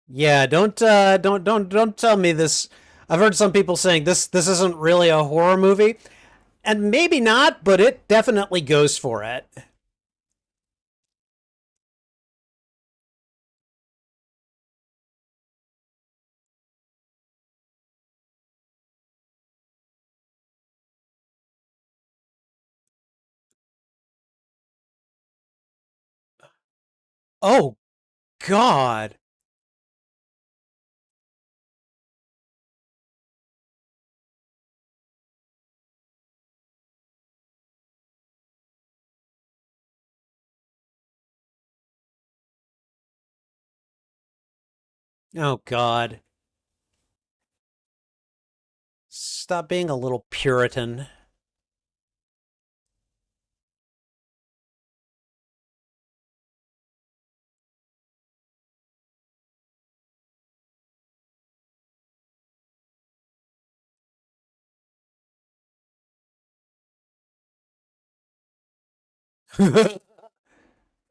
Speaker 1: Yeah, don't tell me this. I've heard some people saying this isn't really a horror movie, and maybe not, but it definitely goes for it. Oh God. Oh God. Stop being a little Puritan.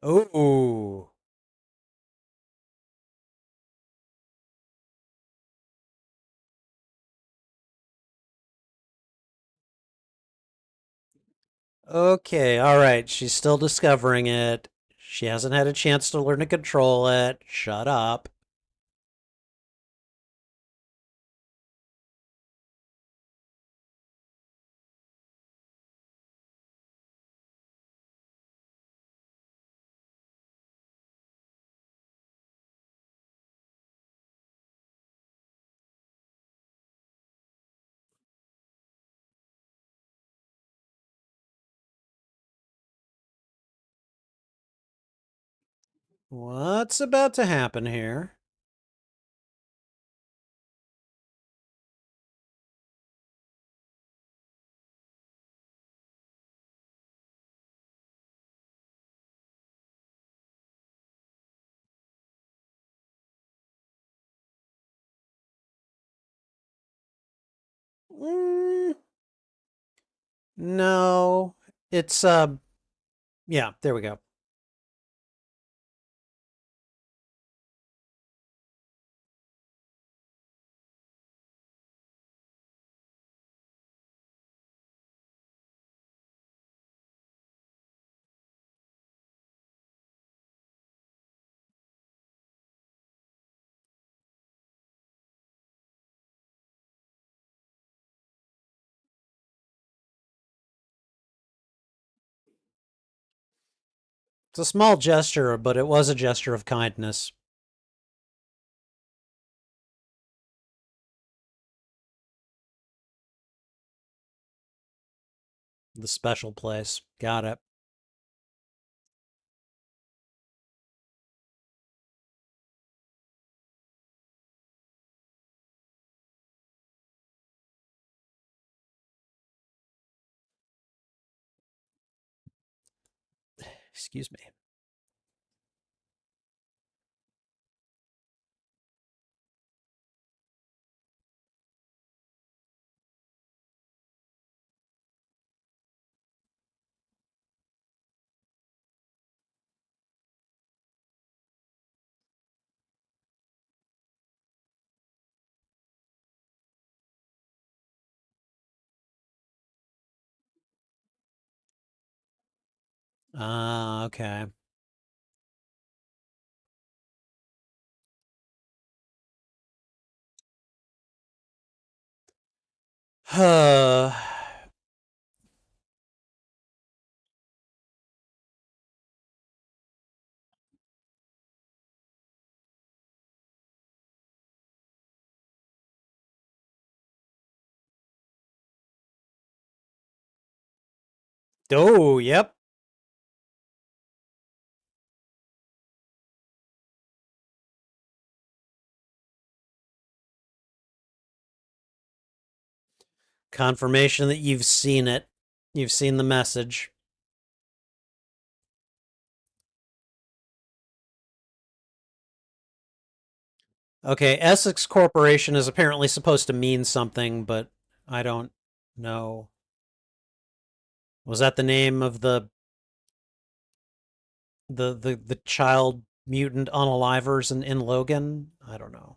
Speaker 1: Oh. Okay, all right. She's still discovering it. She hasn't had a chance to learn to control it. Shut up. What's about to happen here? Mm, no. It's yeah, there we go. It's a small gesture, but it was a gesture of kindness. The special place. Got it. Excuse me. Ah, okay. Oh, yep. Confirmation that you've seen it. You've seen the message. Okay, Essex Corporation is apparently supposed to mean something, but I don't know. Was that the name of the child mutant unalivers in Logan? I don't know.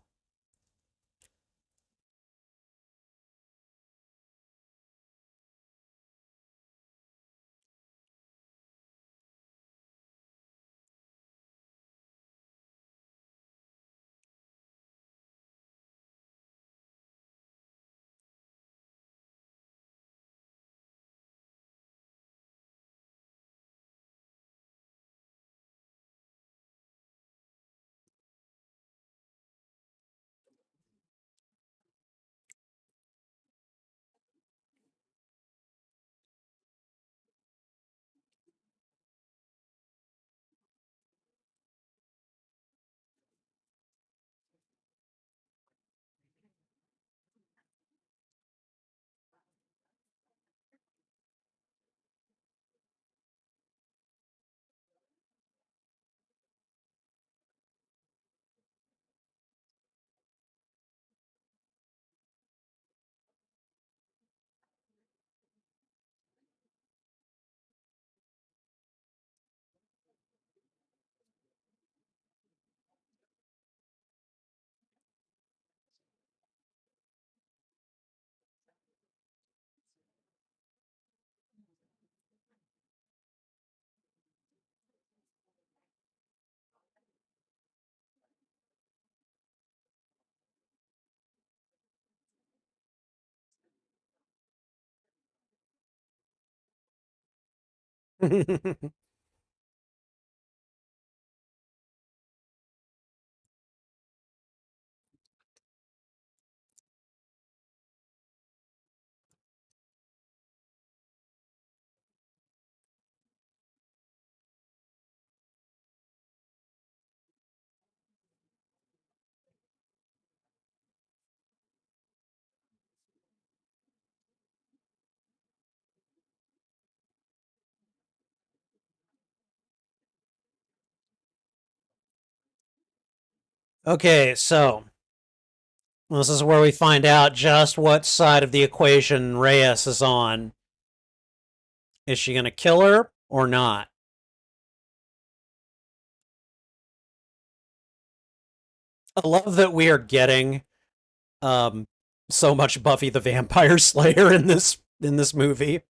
Speaker 1: Okay, so this is where we find out just what side of the equation Reyes is on. Is she going to kill her or not? I love that we are getting um so much Buffy the Vampire Slayer in this movie.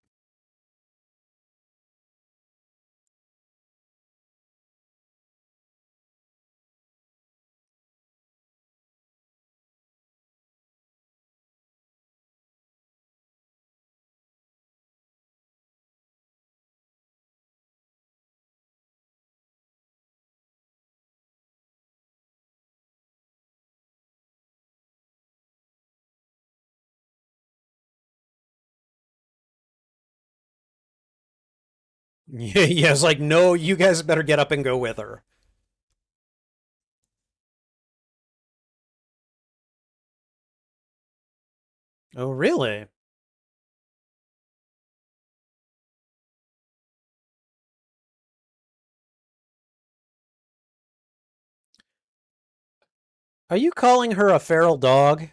Speaker 1: Yeah, it's like, no, you guys better get up and go with her. Oh, really? Are you calling her a feral dog?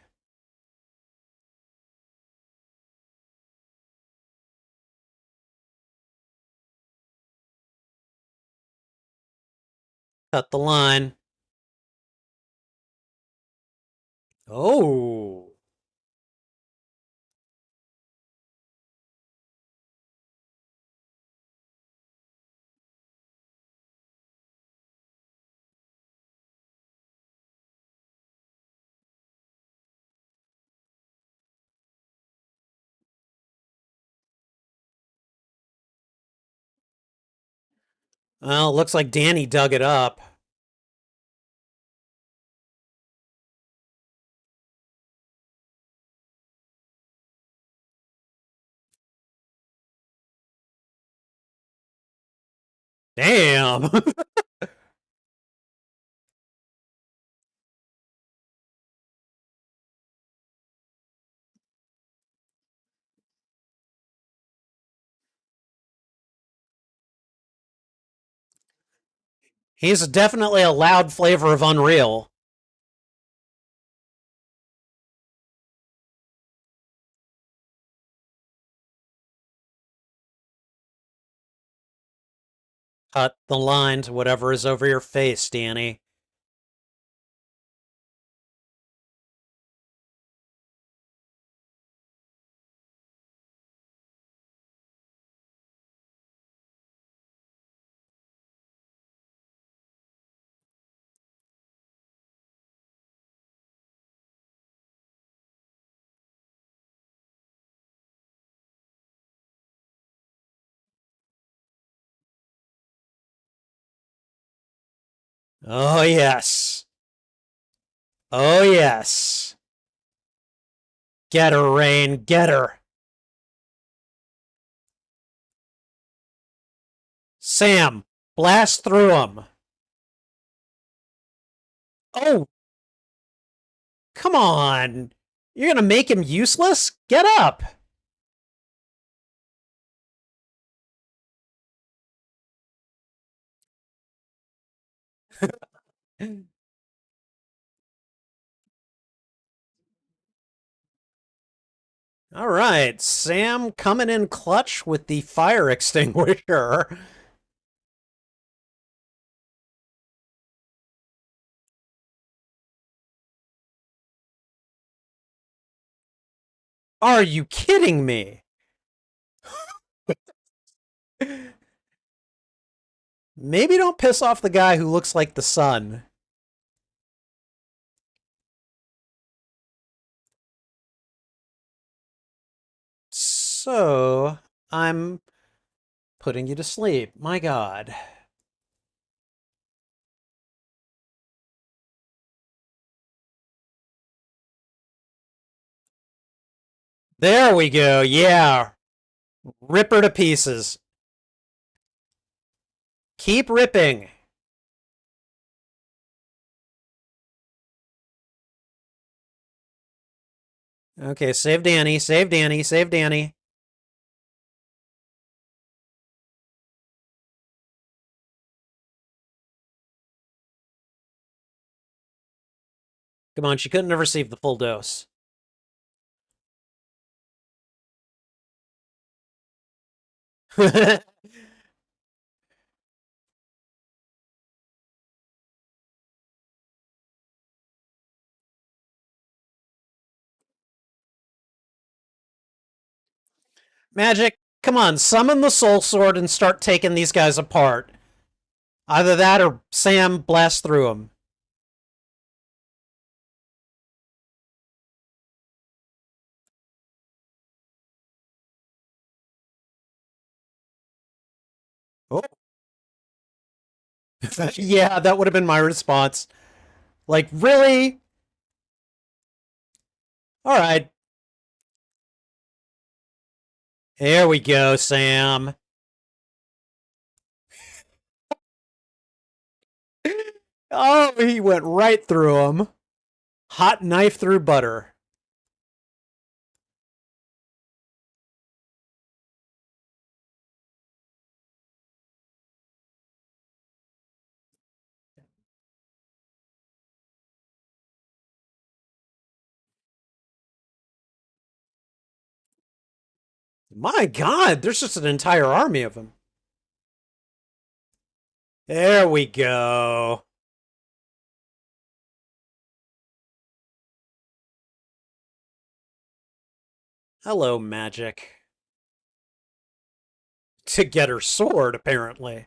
Speaker 1: Cut the line. Oh. Well, looks like Danny dug it up. Damn. He's definitely a loud flavor of Unreal. Cut the line to whatever is over your face, Danny. Oh, yes. Oh, yes. Get her, Rain. Get her. Sam, blast through him. Oh, come on. You're going to make him useless? Get up. All right, Sam coming in clutch with the fire extinguisher. Are you kidding me? Maybe don't piss off the guy who looks like the sun. So, I'm putting you to sleep. My God. There we go. Yeah. Rip her to pieces. Keep ripping. Okay, save Danny. Save Danny. Save Danny. Come on, she couldn't have received the full dose. Magic, come on, summon the soul sword and start taking these guys apart. Either that or Sam blasts through them. Oh. Yeah, that would have been my response. Like, really? All right. Here we go, Sam. Oh, he went right through him. Hot knife through butter. My God, there's just an entire army of them. There we go. Hello, magic. To get her sword, apparently.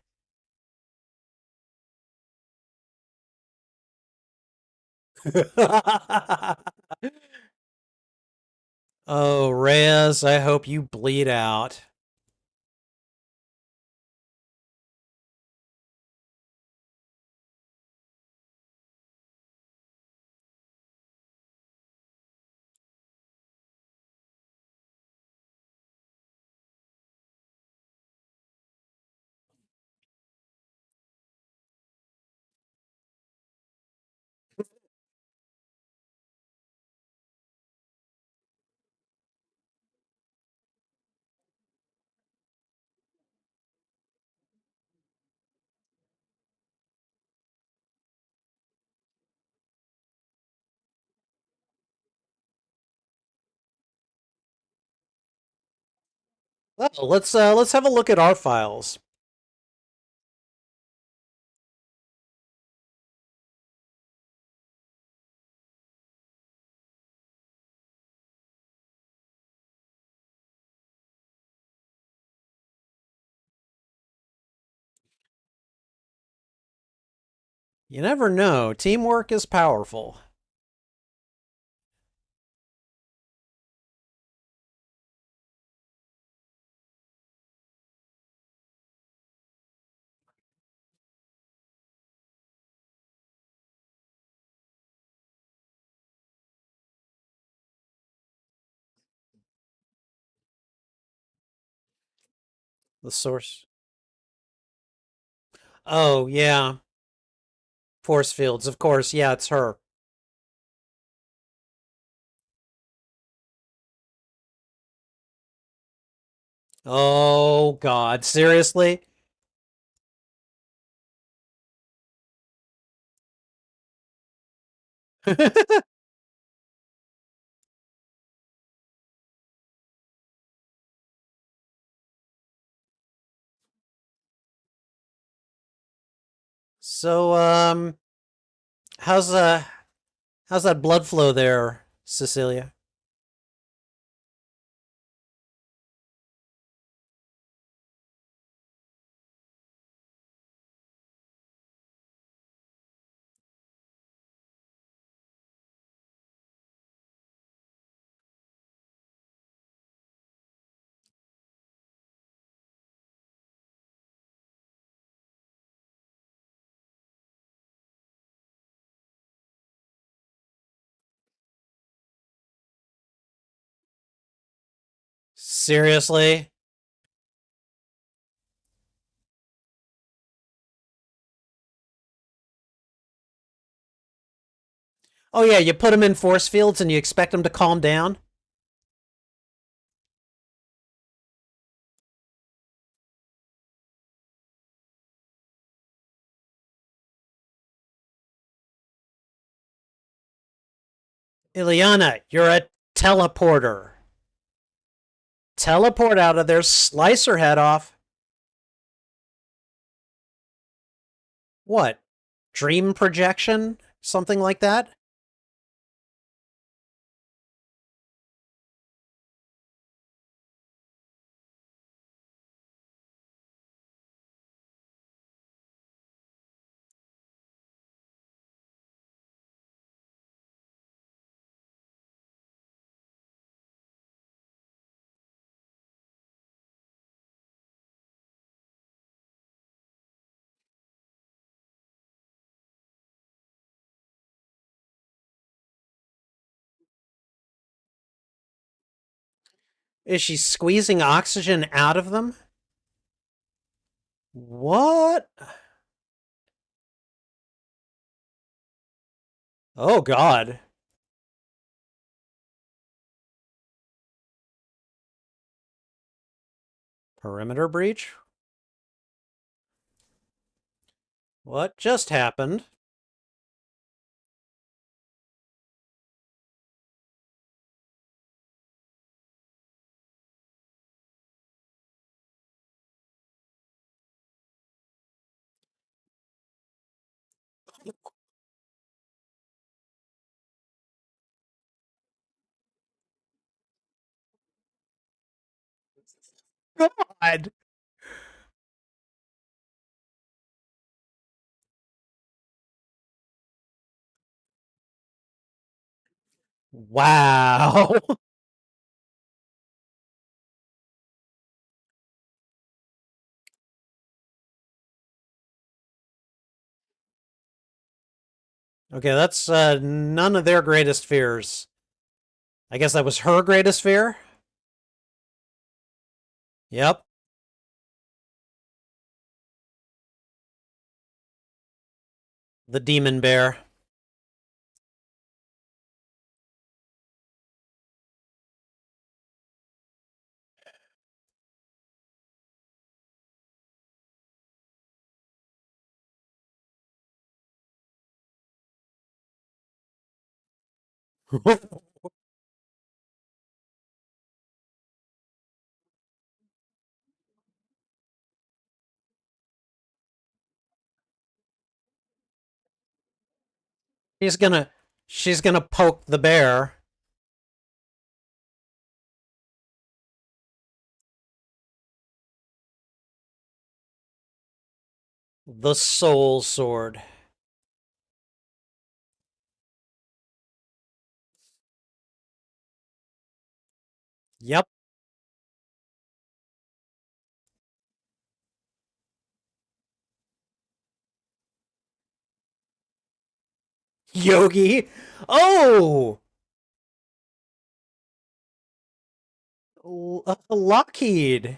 Speaker 1: Oh, Reyes, I hope you bleed out. Well, let's have a look at our files. You never know. Teamwork is powerful. The source. Oh, yeah. Force fields, of course. Yeah, it's her. Oh, God. Seriously? So, how's uh how's that blood flow there, Cecilia? Seriously? Oh yeah, you put them in force fields and you expect them to calm down? Ileana, you're a teleporter. Teleport out of there, slice her head off. What? Dream projection? Something like that? Is she squeezing oxygen out of them? What? Oh god. Perimeter breach? What just happened? God. Wow. Okay, that's none of their greatest fears. I guess that was her greatest fear? Yep. The demon bear. She's gonna she's gonna poke the bear. The soul sword. Yep. Yogi. Oh, Lockheed.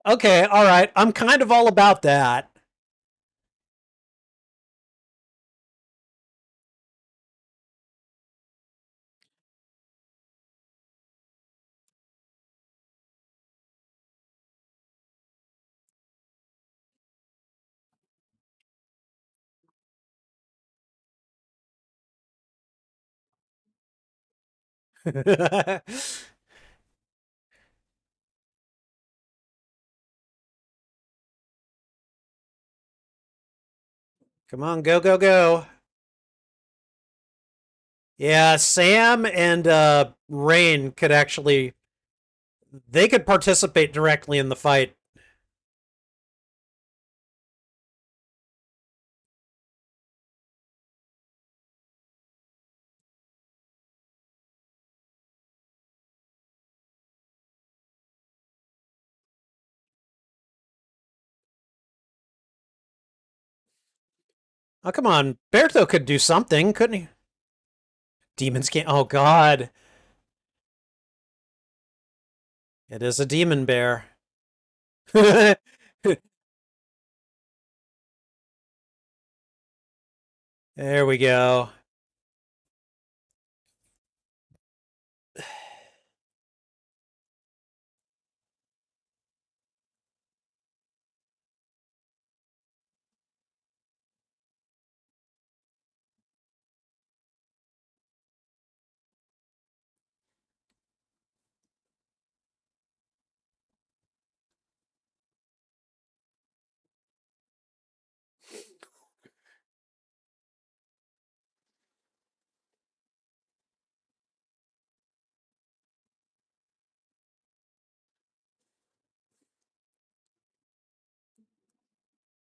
Speaker 1: Okay, all right. I'm kind of all about that. Come on, go, go, go. Yeah, Sam and Rain could actually they could participate directly in the fight. Oh, come on. Berto could do something, couldn't he? Demons can't. Oh, God. It is a demon bear. There we go.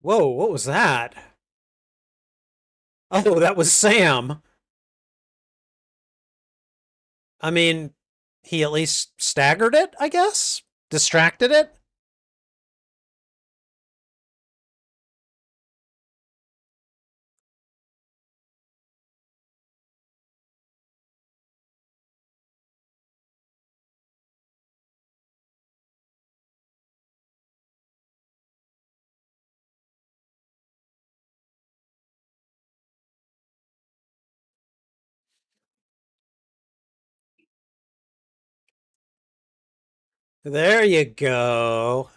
Speaker 1: Whoa, what was that? Oh, that was Sam. I mean, he at least staggered it, I guess? Distracted it? There you go.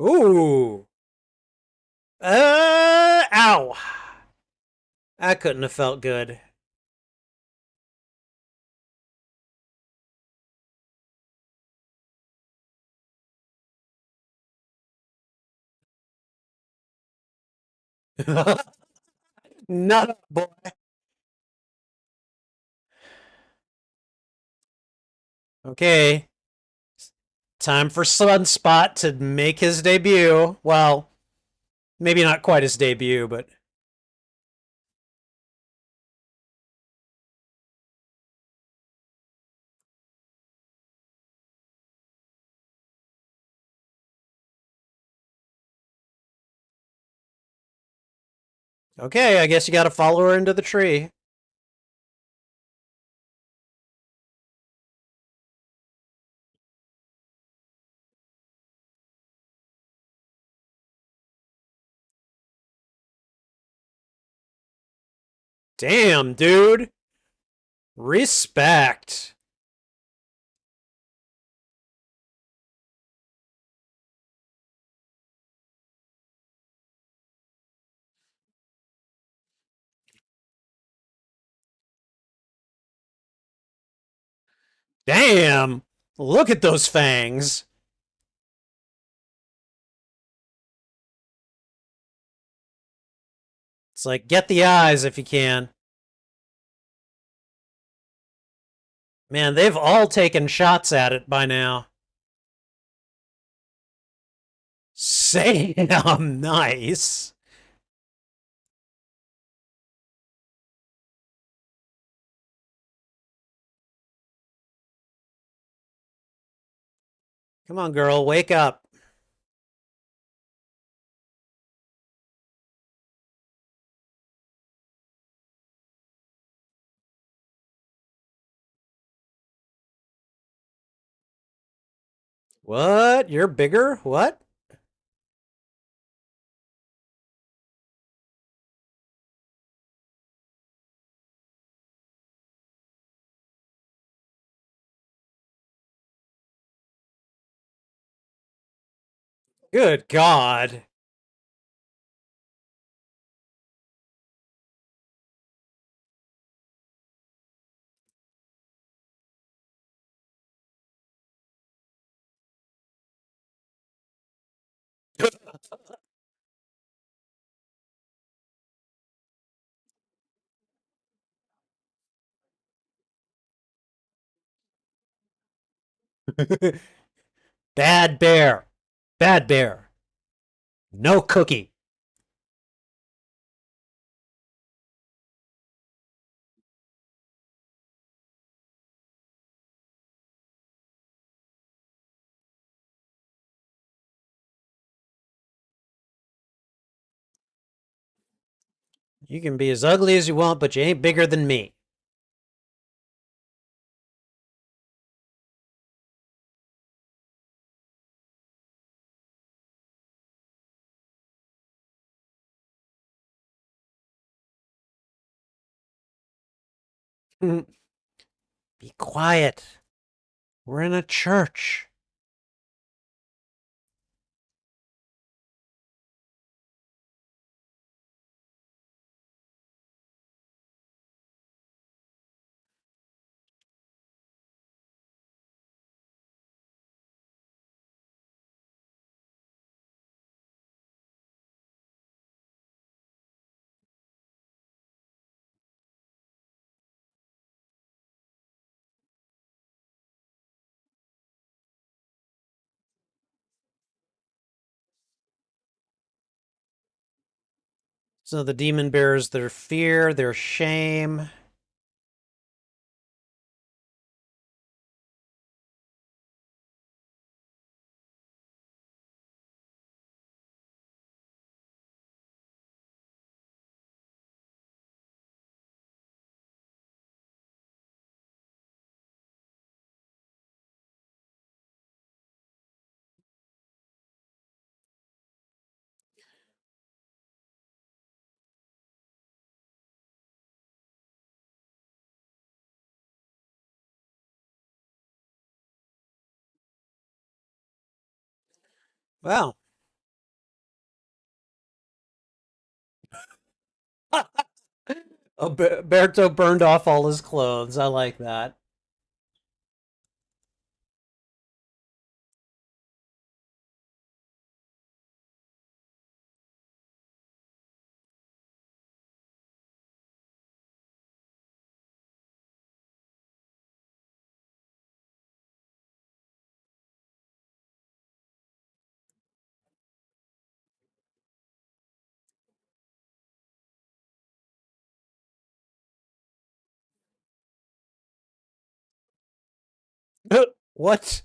Speaker 1: Ooh. Ow. That couldn't have felt good. Not a boy. Okay. Time for Sunspot to make his debut. Well, maybe not quite his debut, but okay, I guess you gotta follow her into the tree. Damn, dude. Respect. Damn! Look at those fangs. It's like, get the eyes if you can. Man, they've all taken shots at it by now. Sam, nice. Come on, girl, wake up. What? You're bigger? What? Good God. Bad bear. Bad bear. No cookie. You can be as ugly as you want, but you ain't bigger than me. Be quiet. We're in a church. So the demon bears their fear, their shame. Wow. Berto burned off all his clothes. I like that. What?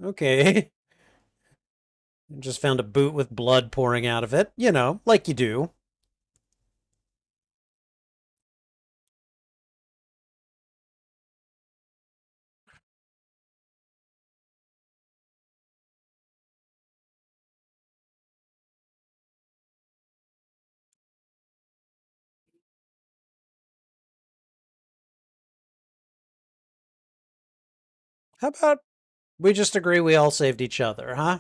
Speaker 1: Okay. Just found a boot with blood pouring out of it. You know, like you do. How about we just agree we all saved each other, huh?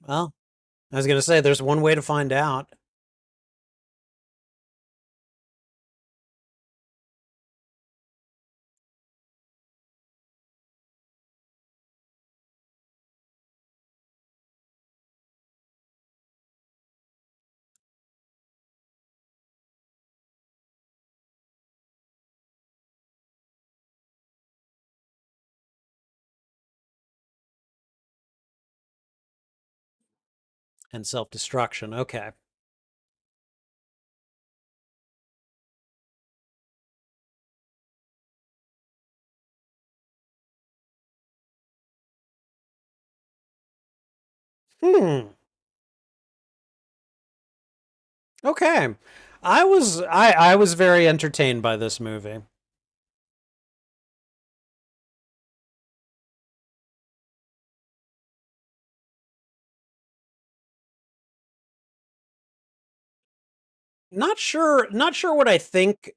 Speaker 1: Well, I was gonna say there's one way to find out. And self-destruction. Okay. Hmm. Okay. I was very entertained by this movie. Not sure what I think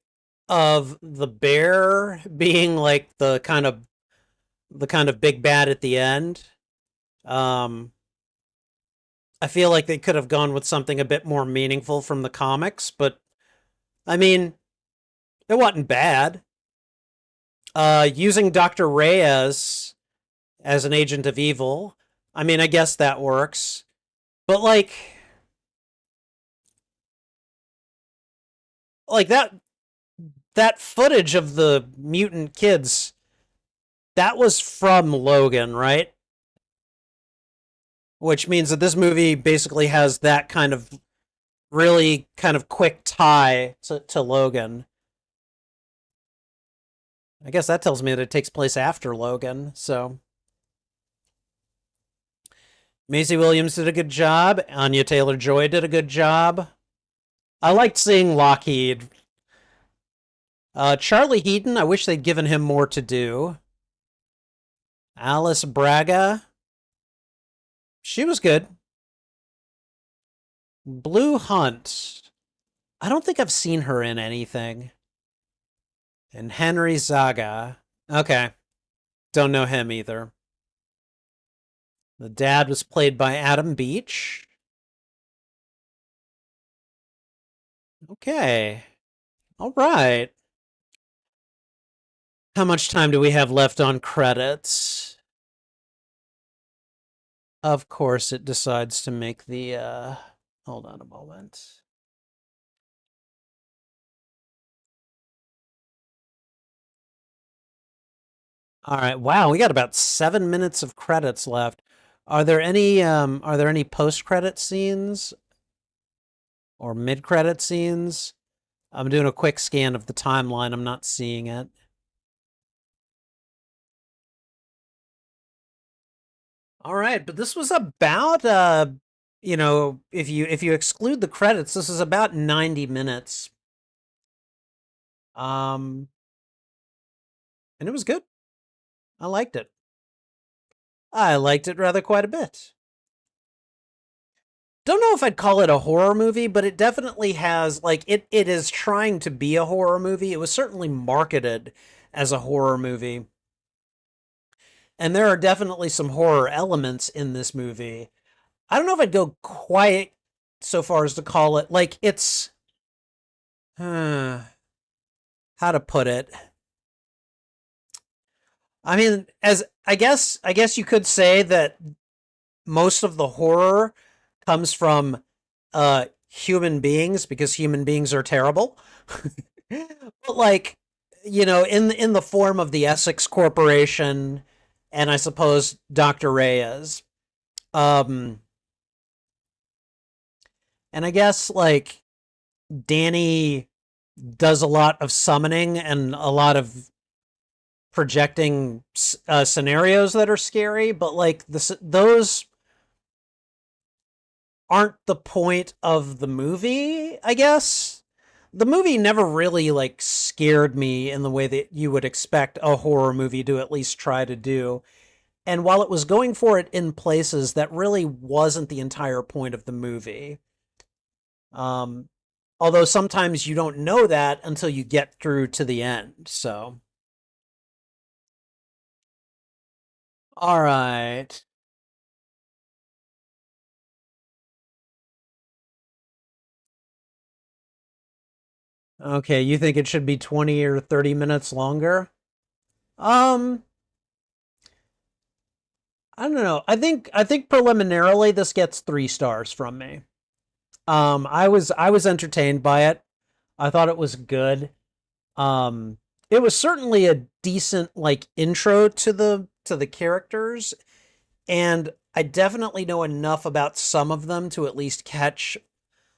Speaker 1: of the bear being like the kind of big bad at the end. Um I feel like they could have gone with something a bit more meaningful from the comics, but I mean, it wasn't bad. Using Dr. Reyes as an agent of evil, I mean, I guess that works. But like that footage of the mutant kids, that was from Logan, right? Which means that this movie basically has that kind of really kind of quick tie to Logan. I guess that tells me that it takes place after Logan. So Maisie Williams did a good job. Anya Taylor Joy did a good job. I liked seeing Lockheed. Charlie Heaton, I wish they'd given him more to do. Alice Braga, she was good. Blue Hunt, I don't think I've seen her in anything. And Henry Zaga, okay, don't know him either. The dad was played by Adam Beach. Okay, all right. How much time do we have left on credits? Of course, it decides to make the. Hold on a moment. All right. Wow, we got about 7 minutes of credits left. Are there any post credit scenes or mid credit scenes? I'm doing a quick scan of the timeline. I'm not seeing it. All right, but this was about if you exclude the credits, this is about 90 minutes. Um and it was good. I liked it. I liked it rather quite a bit. Don't know if I'd call it a horror movie, but it definitely has it is trying to be a horror movie. It was certainly marketed as a horror movie. And there are definitely some horror elements in this movie. I don't know if I'd go quite so far as to call it like it's how to put it. I mean, as I guess you could say that most of the horror comes from human beings because human beings are terrible. But in the form of the Essex Corporation and I suppose Dr. Reyes. Um and I guess Danny does a lot of summoning and a lot of projecting scenarios that are scary, but those aren't the point of the movie, I guess. The movie never really scared me in the way that you would expect a horror movie to at least try to do. And while it was going for it in places, that really wasn't the entire point of the movie. Um, Although sometimes you don't know that until you get through to the end. So, all right. Okay, you think it should be 20 or 30 minutes longer? Um, I don't know. I think preliminarily this gets 3 stars from me. I was entertained by it. I thought it was good. Um, it was certainly a decent like intro to the characters, and I definitely know enough about some of them to at least catch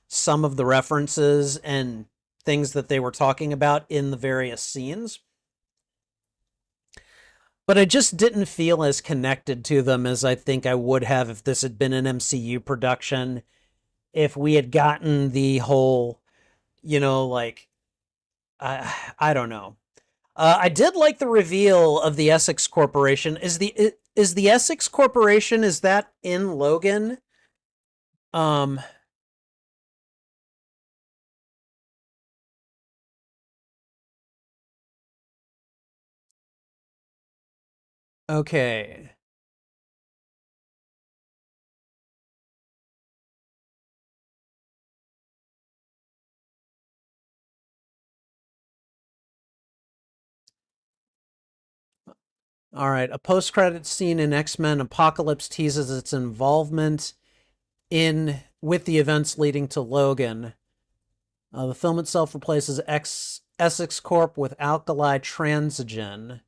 Speaker 1: some of the references and things that they were talking about in the various scenes. But I just didn't feel as connected to them as I think I would have if this had been an MCU production. If we had gotten the whole, like, I don't know. I did like the reveal of the Essex Corporation. Is the Essex Corporation, is that in Logan? Um, okay. All right. A post-credit scene in X-Men Apocalypse teases its involvement in with the events leading to Logan. The film itself replaces Essex Corp with Alkali Transigen.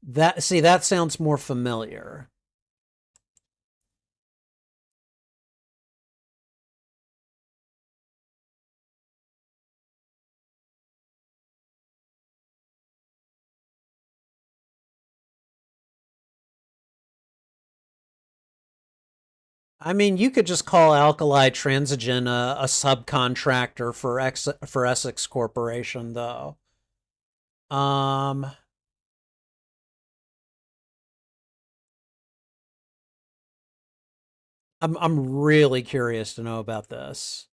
Speaker 1: That sounds more familiar. I mean, you could just call Alkali Transigen a subcontractor for Essex Corporation, though. Um, I'm really curious to know about this.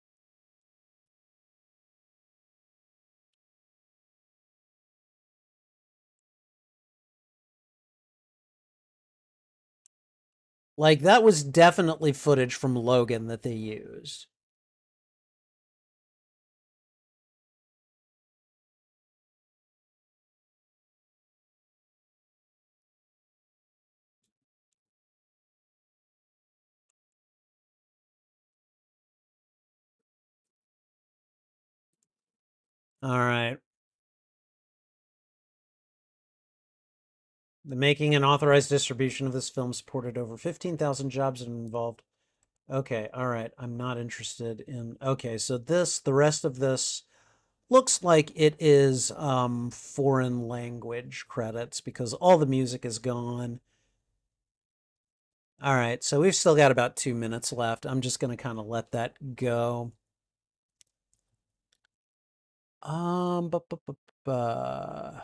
Speaker 1: Like that was definitely footage from Logan that they used. All right. The making and authorized distribution of this film supported over 15,000 jobs and involved. Okay, all right. I'm not interested in. Okay, so the rest of this looks like it is foreign language credits because all the music is gone. All right, so we've still got about 2 minutes left. I'm just going to kind of let that go. Bu- bu- bu- bu-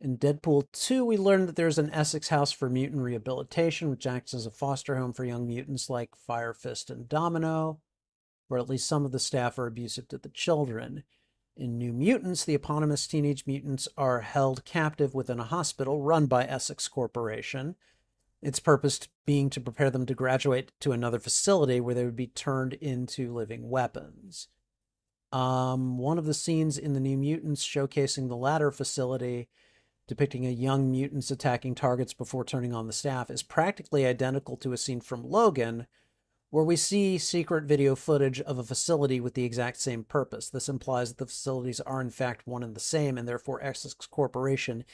Speaker 1: In Deadpool 2, we learned that there's an Essex House for Mutant Rehabilitation, which acts as a foster home for young mutants like Fire Fist and Domino, where at least some of the staff are abusive to the children. In New Mutants, the eponymous teenage mutants are held captive within a hospital run by Essex Corporation, its purpose being to prepare them to graduate to another facility where they would be turned into living weapons. One of the scenes in the New Mutants showcasing the latter facility, depicting a young mutants attacking targets before turning on the staff, is practically identical to a scene from Logan, where we see secret video footage of a facility with the exact same purpose. This implies that the facilities are in fact one and the same, and therefore Essex Corporation,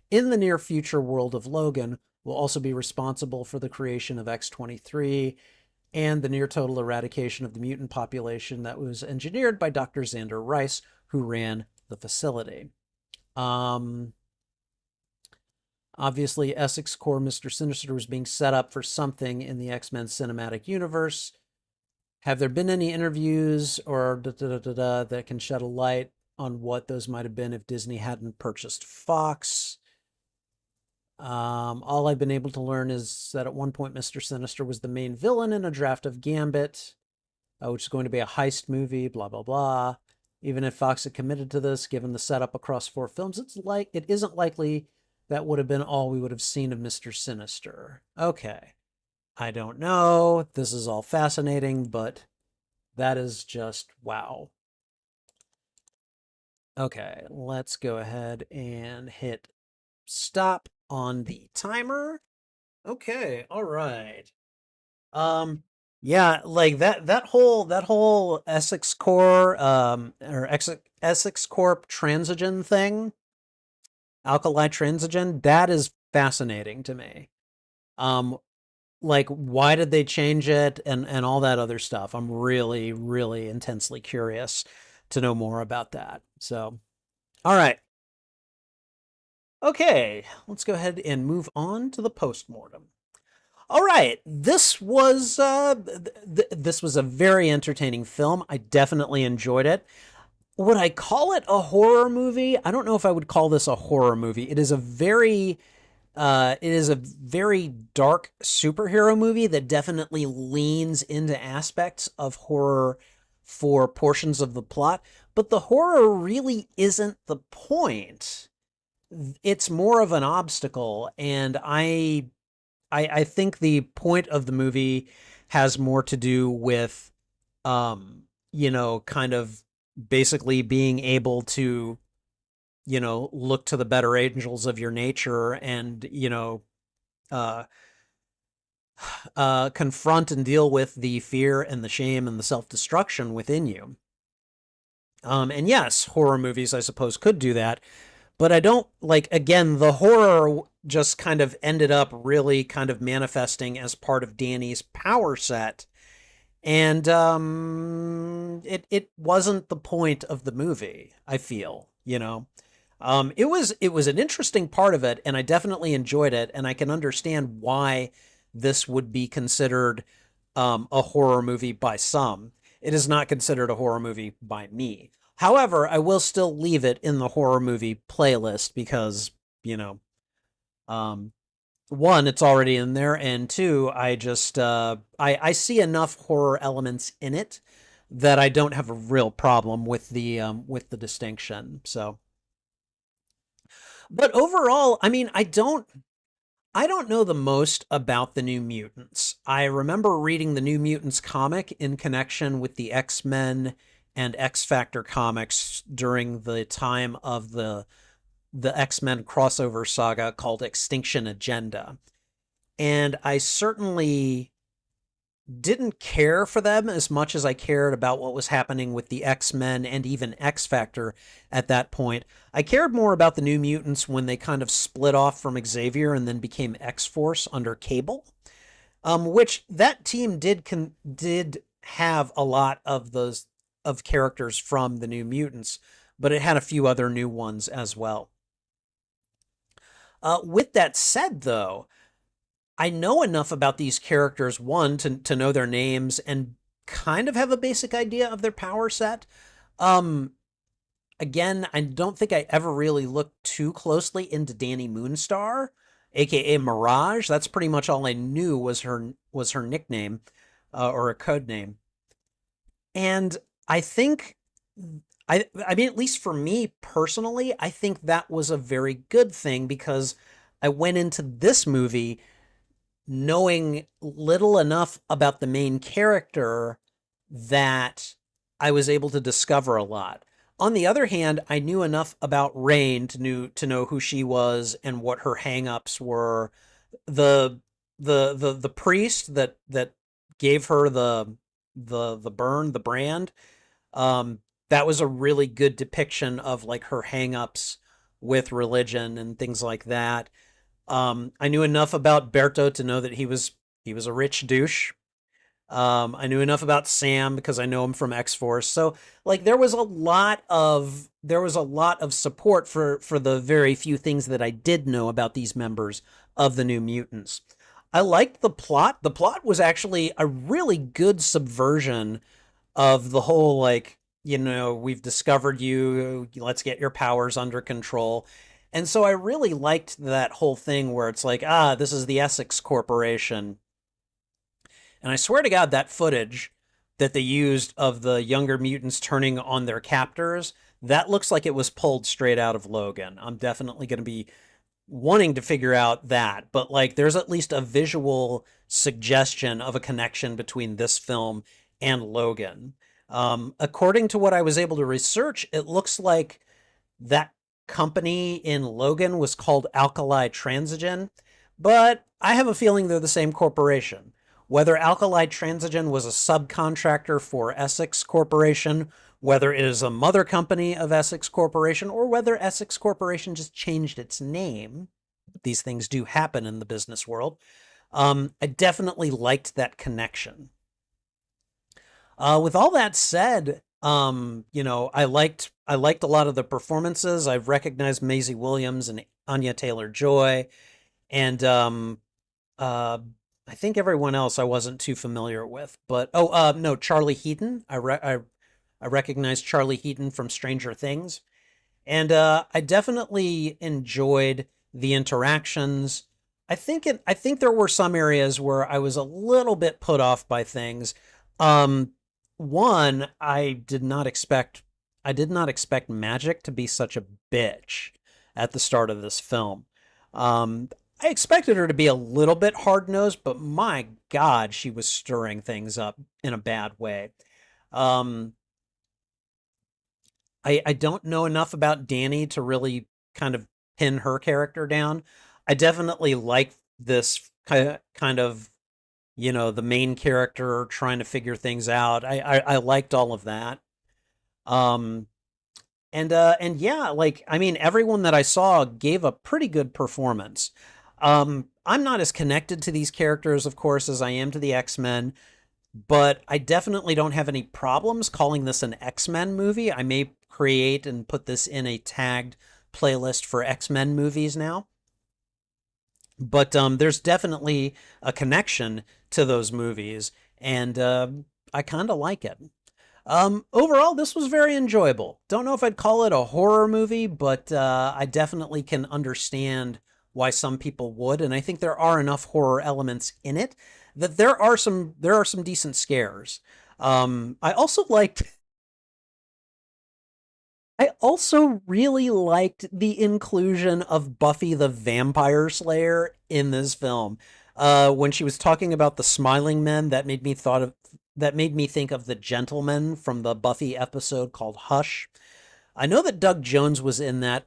Speaker 1: in the near future world of Logan, will also be responsible for the creation of X-23 and the near total eradication of the mutant population that was engineered by Dr. Xander Rice, who ran the facility. Um, Obviously, Essex Core Mr. Sinister was being set up for something in the X-Men cinematic universe. Have there been any interviews or that can shed a light on what those might have been if Disney hadn't purchased Fox? All I've been able to learn is that at one point Mr. Sinister was the main villain in a draft of Gambit, which is going to be a heist movie, blah, blah, blah. Even if Fox had committed to this, given the setup across 4 films, it isn't likely that would have been all we would have seen of Mr. Sinister. Okay. I don't know. This is all fascinating, but that is just wow. Okay, let's go ahead and hit stop on the timer. Okay, all right. Um, yeah, like that whole Essex Core or Essex Corp transigen thing, alkali transigen, that is fascinating to me. Um, like why did they change it and all that other stuff? I'm really, really intensely curious to know more about that. So, all right. Okay, let's go ahead and move on to the postmortem. All right, this was a very entertaining film. I definitely enjoyed it. Would I call it a horror movie? I don't know if I would call this a horror movie. It is a very dark superhero movie that definitely leans into aspects of horror for portions of the plot, but the horror really isn't the point. It's more of an obstacle, and I think the point of the movie has more to do with kind of basically being able to, look to the better angels of your nature and, uh confront and deal with the fear and the shame and the self-destruction within you. And yes, horror movies I suppose could do that, but I don't like, again, the horror just kind of ended up really kind of manifesting as part of Danny's power set. And it wasn't the point of the movie, I feel, it was an interesting part of it, and I definitely enjoyed it, and I can understand why this would be considered a horror movie by some. It is not considered a horror movie by me. However, I will still leave it in the horror movie playlist because, you know, um, one, it's already in there, and two, I see enough horror elements in it that I don't have a real problem with the distinction. So, but overall, I mean, I don't know the most about the New Mutants. I remember reading the New Mutants comic in connection with the X-Men and X-Factor comics during the time of the X-Men crossover saga called Extinction Agenda. And I certainly didn't care for them as much as I cared about what was happening with the X-Men and even X-Factor at that point. I cared more about the New Mutants when they kind of split off from Xavier and then became X-Force under Cable, which that team did have a lot of those of characters from the New Mutants, but it had a few other new ones as well. With that said, though, I know enough about these characters, one, to know their names and kind of have a basic idea of their power set. Um, Again, I don't think I ever really looked too closely into Danny Moonstar, aka Mirage. That's pretty much all I knew was her nickname, or a code name. And I think I mean, at least for me personally, I think that was a very good thing because I went into this movie knowing little enough about the main character that I was able to discover a lot. On the other hand, I knew enough about Rain to know who she was and what her hangups were. The the priest that gave her the burn, the brand, um, that was a really good depiction of like her hangups with religion and things like that. I knew enough about Berto to know that he was a rich douche. I knew enough about Sam because I know him from X Force. So like there was a lot of support for the very few things that I did know about these members of the New Mutants. I liked the plot. The plot was actually a really good subversion of the whole, like, we've discovered you, let's get your powers under control. And so I really liked that whole thing where it's like, this is the Essex Corporation. And I swear to God, that footage that they used of the younger mutants turning on their captors, that looks like it was pulled straight out of Logan. I'm definitely going to be wanting to figure out that, but like there's at least a visual suggestion of a connection between this film and Logan. According to what I was able to research, it looks like that company in Logan was called Alkali Transigen, but I have a feeling they're the same corporation. Whether Alkali Transigen was a subcontractor for Essex Corporation, whether it is a mother company of Essex Corporation, or whether Essex Corporation just changed its name, these things do happen in the business world. I definitely liked that connection. With all that said, I liked a lot of the performances. I've recognized Maisie Williams and Anya Taylor-Joy, and uh, I think everyone else I wasn't too familiar with. But no, Charlie Heaton. I recognized Charlie Heaton from Stranger Things, and I definitely enjoyed the interactions. I think there were some areas where I was a little bit put off by things. Um, One, I did not expect Magic to be such a bitch at the start of this film. Um, I expected her to be a little bit hard nosed, but my God, she was stirring things up in a bad way. Um, I don't know enough about Danny to really kind of pin her character down. I definitely like this kind of, the main character trying to figure things out. I liked all of that. Um, and yeah, like I mean, everyone that I saw gave a pretty good performance. I'm not as connected to these characters, of course, as I am to the X-Men, but I definitely don't have any problems calling this an X-Men movie. I may create and put this in a tagged playlist for X-Men movies now. But there's definitely a connection to those movies, and I kind of like it. Overall, this was very enjoyable. Don't know if I'd call it a horror movie, but I definitely can understand why some people would, and I think there are enough horror elements in it that there are some decent scares. I also really liked the inclusion of Buffy the Vampire Slayer in this film. When she was talking about the smiling men, that made me think of the gentleman from the Buffy episode called Hush. I know that Doug Jones was in that.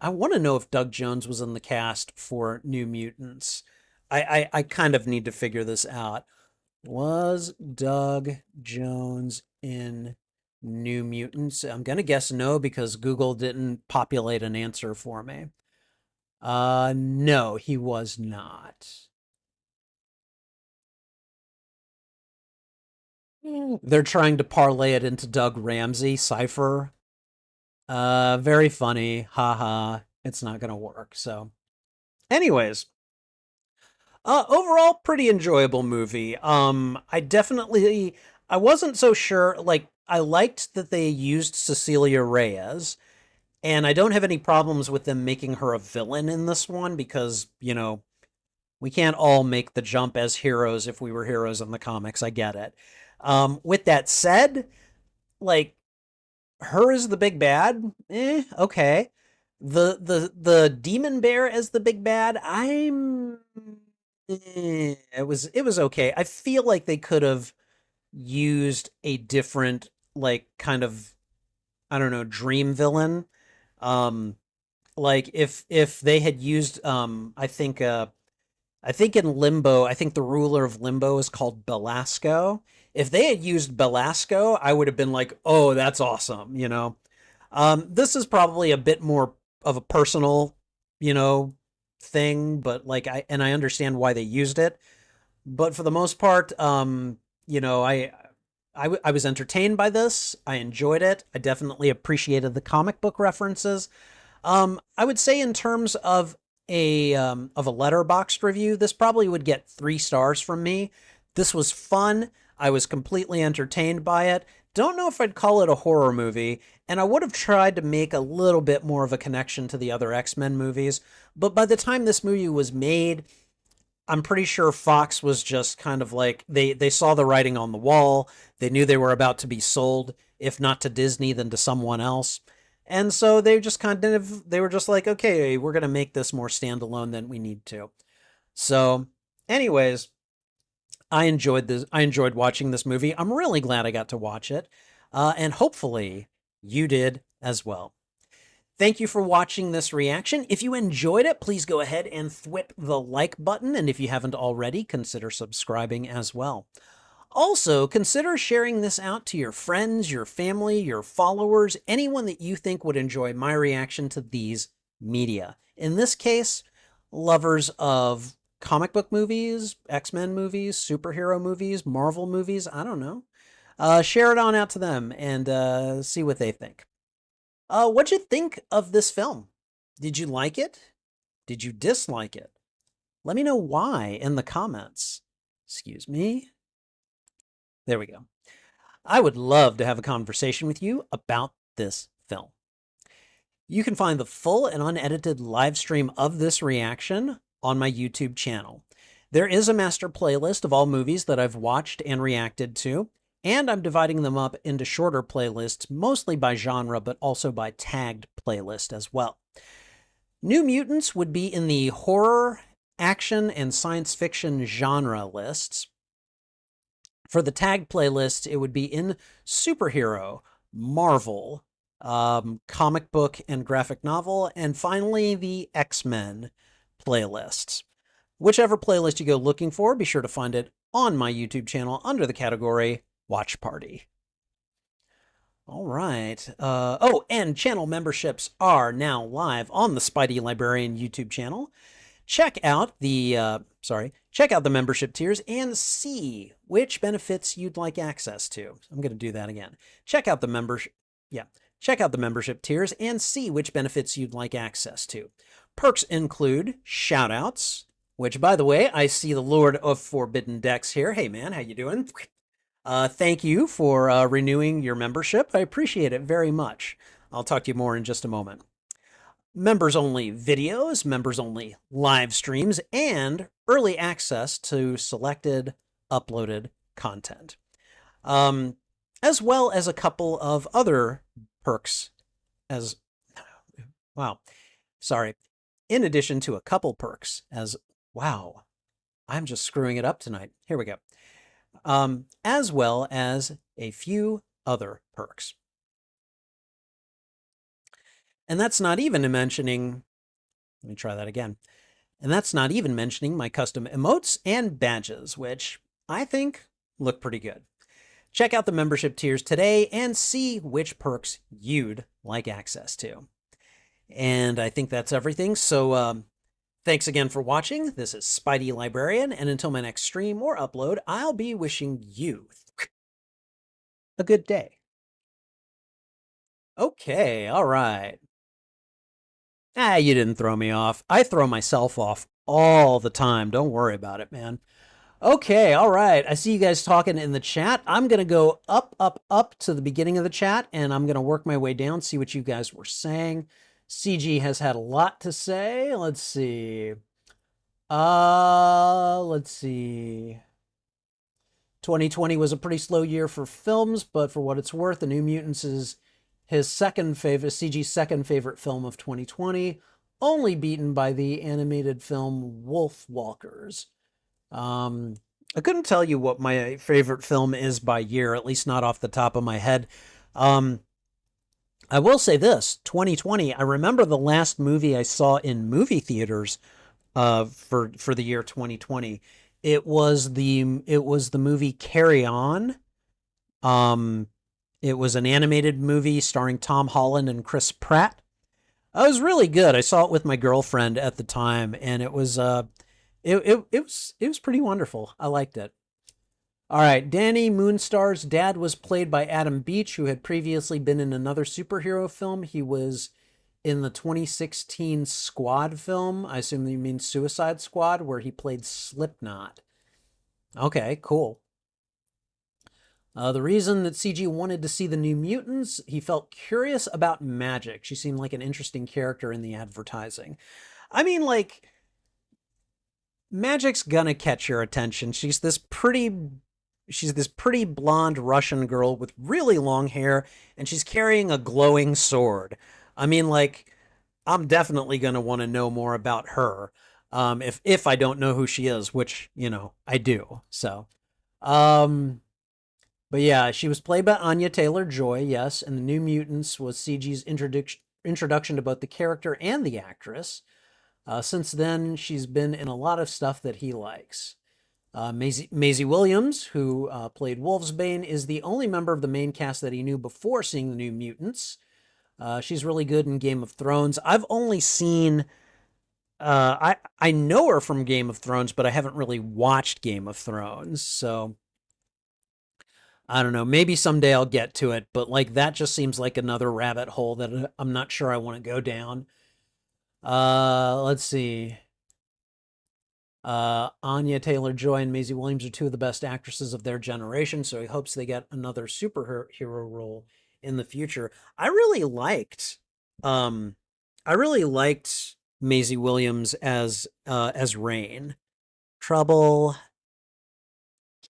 Speaker 1: I want to know if Doug Jones was in the cast for New Mutants. I kind of need to figure this out. Was Doug Jones in New Mutants? I'm gonna guess no because Google didn't populate an answer for me. No, he was not. They're trying to parlay it into Doug Ramsey cipher. Very funny. Haha. It's not gonna work. So, anyways, overall, pretty enjoyable movie. I wasn't so sure. Like, I liked that they used Cecilia Reyes, and I don't have any problems with them making her a villain in this one because, we can't all make the jump as heroes if we were heroes in the comics. I get it. With that said, like, her as the big bad, okay. The demon bear as the big bad, it was okay. I feel like they could have used a different like kind of I don't know dream villain. Um, like if they had used I think in Limbo, I think the ruler of Limbo is called Belasco. If they had used Belasco, I would have been like, "Oh, that's awesome." This is probably a bit more of a personal, you know, thing, but like I understand why they used it. But for the most part, you know, I was entertained by this. I enjoyed it. I definitely appreciated the comic book references. I would say in terms of a letterboxed review, this probably would get 3 stars from me. This was fun. I was completely entertained by it. Don't know if I'd call it a horror movie, and I would have tried to make a little bit more of a connection to the other X-Men movies. But by the time this movie was made, I'm pretty sure Fox was just kind of like they saw the writing on the wall. They knew they were about to be sold, if not to Disney, then to someone else. And so they just kind of they were just like, okay, we're gonna make this more standalone than we need to. So, anyways, I enjoyed this. I enjoyed watching this movie. I'm really glad I got to watch it, and hopefully you did as well. Thank you for watching this reaction. If you enjoyed it, please go ahead and thwip the like button, and if you haven't already, consider subscribing as well. Also, consider sharing this out to your friends, your family, your followers, anyone that you think would enjoy my reaction to these media. In this case, lovers of comic book movies, X-Men movies, superhero movies, Marvel movies, I don't know. Share it on out to them and see what they think. What'd you think of this film? Did you like it? Did you dislike it? Let me know why in the comments. Excuse me. There we go. I would love to have a conversation with you about this film. You can find the full and unedited live stream of this reaction on my YouTube channel. There is a master playlist of all movies that I've watched and reacted to, and I'm dividing them up into shorter playlists, mostly by genre, but also by tagged playlist as well. New Mutants would be in the horror, action, and science fiction genre lists. For the tagged playlist, it would be in superhero, Marvel, comic book and graphic novel, and finally the X-Men playlists. Whichever playlist you go looking for, be sure to find it on my YouTube channel under the category Watch Party. All right. Oh, and channel memberships are now live on the Spidey Librarian YouTube channel. Check out the membership tiers and see which benefits you'd like access to. I'm going to do that again. Check out the membership tiers and see which benefits you'd like access to. Perks include shoutouts, which, by the way, I see the Lord of Forbidden Decks here. Hey, man, how you doing? Thank you for renewing your membership. I appreciate it very much. I'll talk to you more in just a moment. Members-only videos, members-only live streams, and early access to selected uploaded content. As well as a couple of other perks as... Wow. Sorry. In addition to a couple perks as... Wow. I'm just screwing it up tonight. Here we go. As well as a few other perks. And that's not even mentioning, let me try that again. And that's not even mentioning my custom emotes and badges, which I think look pretty good. Check out the membership tiers today and see which perks you'd like access to. And I think that's everything. So thanks again for watching. This is Spidey Librarian, and until my next stream or upload, I'll be wishing you a good day. Okay, all right. You didn't throw me off. I throw myself off all the time. Don't worry about it, man. Okay, all right. I see you guys talking in the chat. I'm going to go up to the beginning of the chat, and I'm going to work my way down, see what you guys were saying. CG has had a lot to say. Let's see. Let's see. 2020 was a pretty slow year for films, but for what it's worth, The New Mutants is his CG's second favorite film of 2020, only beaten by the animated film Wolf Walkers. I couldn't tell you what my favorite film is by year, at least not off the top of my head. I will say this, 2020, I remember the last movie I saw in movie theaters for the year 2020. It was the movie Carry On. It was an animated movie starring Tom Holland and Chris Pratt. It was really good. I saw it with my girlfriend at the time, and it was pretty wonderful. I liked it. All right, Danny Moonstar's dad was played by Adam Beach, who had previously been in another superhero film. He was in the 2016 Squad film. I assume you mean Suicide Squad, where he played Slipknot. Okay, cool. The reason that CG wanted to see the New Mutants, he felt curious about Magic. She seemed like an interesting character in the advertising. I mean, like, Magic's gonna catch your attention. She's this pretty blonde Russian girl with really long hair, and she's carrying a glowing sword. I mean, like, I'm definitely going to want to know more about her. If I don't know who she is, which, I do. So, um, but yeah, she was played by Anya Taylor-Joy, yes, and the New Mutants was CG's introduction to both the character and the actress. Since then, she's been in a lot of stuff that he likes. Maisie Williams, who played Wolfsbane, is the only member of the main cast that he knew before seeing the New Mutants. She's really good in Game of Thrones. I've only seen I know her from Game of Thrones, but I haven't really watched Game of Thrones. So I don't know. Maybe someday I'll get to it, but like that just seems like another rabbit hole that I'm not sure I want to go down. Let's see. Anya Taylor-Joy and Maisie Williams are two of the best actresses of their generation, so he hopes they get another superhero role in the future. Um, I really liked Maisie Williams as Rain. Trouble.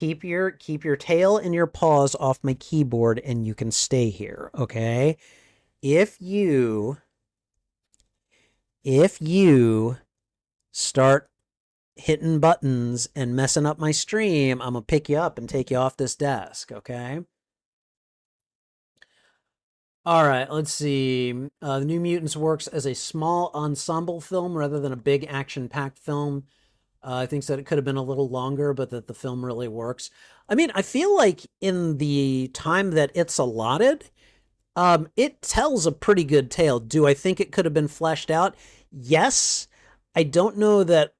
Speaker 1: Keep your tail and your paws off my keyboard, and you can stay here, okay? If you if you start hitting buttons and messing up my stream, I'm gonna pick you up and take you off this desk, okay? All right, let's see. The New Mutants works as a small ensemble film rather than a big action-packed film. I think that it could have been a little longer, but that the film really works. I mean, I feel like in the time that it's allotted, it tells a pretty good tale. Do I think it could have been fleshed out? Yes. I don't know that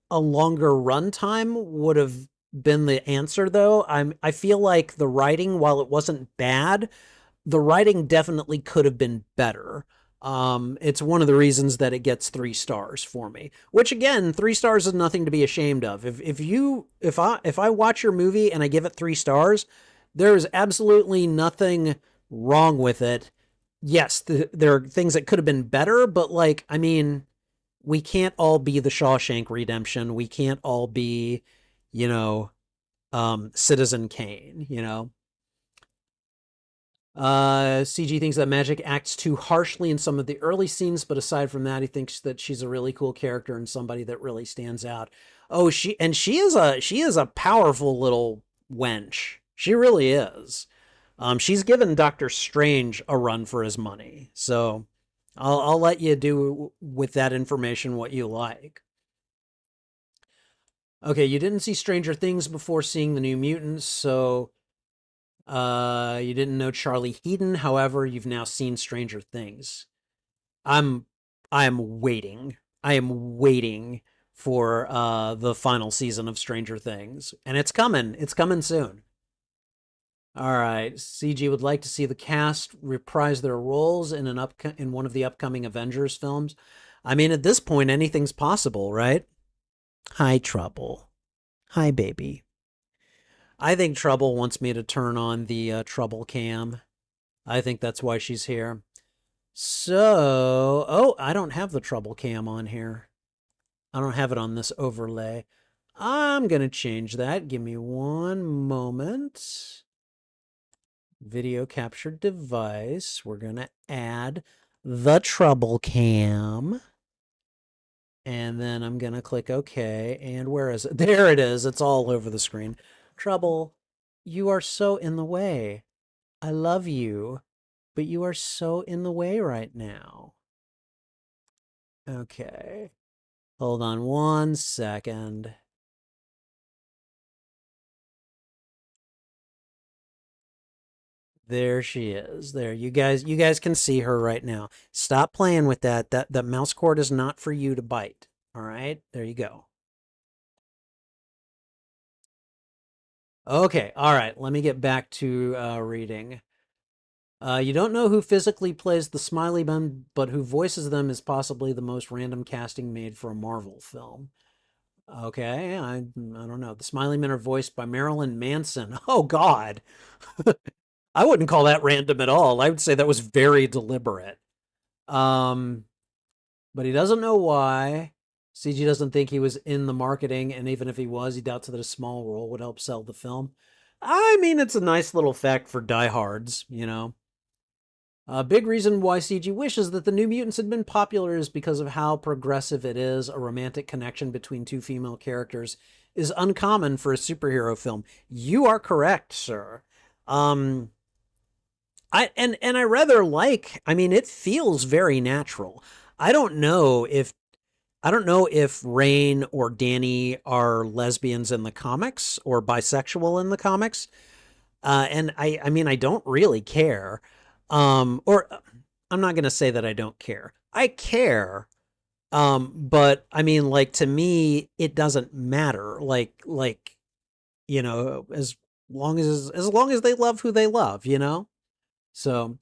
Speaker 1: a longer runtime would have been the answer, though. I feel like the writing, while it wasn't bad, the writing definitely could have been better. It's one of the reasons that it gets 3 stars for me. Which again, 3 stars is nothing to be ashamed of. If I watch your movie and I give it 3 stars, there is absolutely nothing wrong with it. Yes, there are things that could have been better, but like, I mean, we can't all be the Shawshank Redemption. We can't all be, you know, Citizen Kane, CG thinks that Magic acts too harshly in some of the early scenes, but aside from that, he thinks that she's a really cool character and somebody that really stands out. Oh, she is a powerful little wench. She really is. She's given Doctor Strange a run for his money. So I'll let you do with that information what you like. Okay, you didn't see Stranger Things before seeing the New Mutants, so you didn't know Charlie Heaton. However, you've now seen Stranger Things. I'm I'm waiting. I am waiting for the final season of Stranger Things, and it's coming. It's coming soon. All right, CG would like to see the cast reprise their roles in one of the upcoming Avengers films. I mean, at this point, anything's possible, right? Hi, Trouble. Hi, baby. I think Trouble wants me to turn on the Trouble cam. I think that's why she's here. So, oh, I don't have the Trouble cam on here. I don't have it on this overlay. I'm going to change that. Give me one moment. Video capture device. We're going to add the Trouble cam. And then I'm going to click OK. And where is it? There it is. It's all over the screen. Trouble, you are so in the way. I love you, but you are so in the way right now. Okay. Hold on 1 second. There she is. There, you guys can see her right now. Stop playing with that. That mouse cord is not for you to bite. All right? There you go. Okay, all right. Let me get back to reading. You don't know who physically plays the Smiley Men, but who voices them is possibly the most random casting made for a Marvel film. Okay, I don't know. The Smiley Men are voiced by Marilyn Manson. Oh God. I wouldn't call that random at all. I would say that was very deliberate. Um, but he doesn't know why. CG doesn't think he was in the marketing, and even if he was, he doubts that a small role would help sell the film. I mean, it's a nice little fact for diehards, A big reason why CG wishes that the New Mutants had been popular is because of how progressive it is. A romantic connection between two female characters is uncommon for a superhero film. You are correct, sir. Um, and I rather like. I mean, it feels very natural. I don't know if I don't know if Rain or Danny are lesbians in the comics or bisexual in the comics. And I mean, I don't really care. Or I'm not going to say that I don't care. I care. But I mean, like, to me, it doesn't matter. As long as they love who they love, you know? So,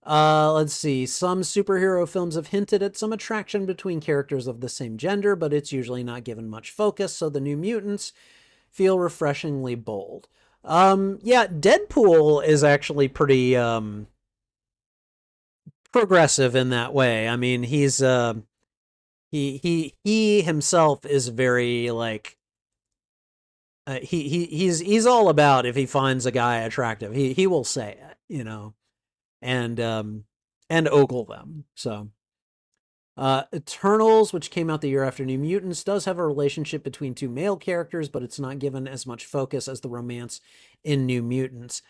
Speaker 1: let's see. Some superhero films have hinted at some attraction between characters of the same gender, but it's usually not given much focus. So the New Mutants feel refreshingly bold. Yeah, Deadpool is actually pretty progressive in that way. I mean, he himself is very like he's all about if he finds a guy attractive, he will say it, you know, and ogle them. So Eternals, which came out the year after New Mutants, does have a relationship between two male characters, but it's not given as much focus as the romance in New Mutants.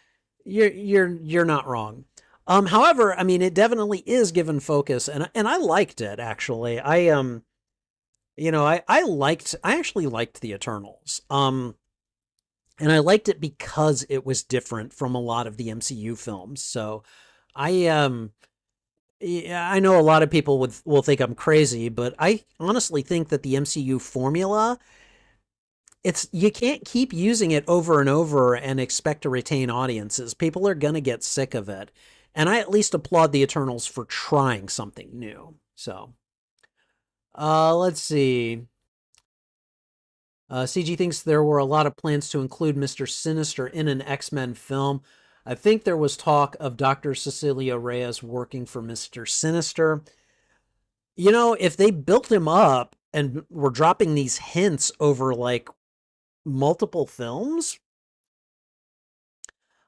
Speaker 1: You're not wrong. However, I mean, it definitely is given focus, and I liked it actually. I actually liked the Eternals. And I liked it because it was different from a lot of the MCU films. So I yeah, I know a lot of people will think I'm crazy, but I honestly think that the MCU formula, it's you can't keep using it over and over and expect to retain audiences. People are going to get sick of it. And I at least applaud the Eternals for trying something new. So, let's see. CG thinks there were a lot of plans to include Mr. Sinister in an X-Men film. I think there was talk of Dr. Cecilia Reyes working for Mr. Sinister. You know, if they built him up and were dropping these hints over like multiple films,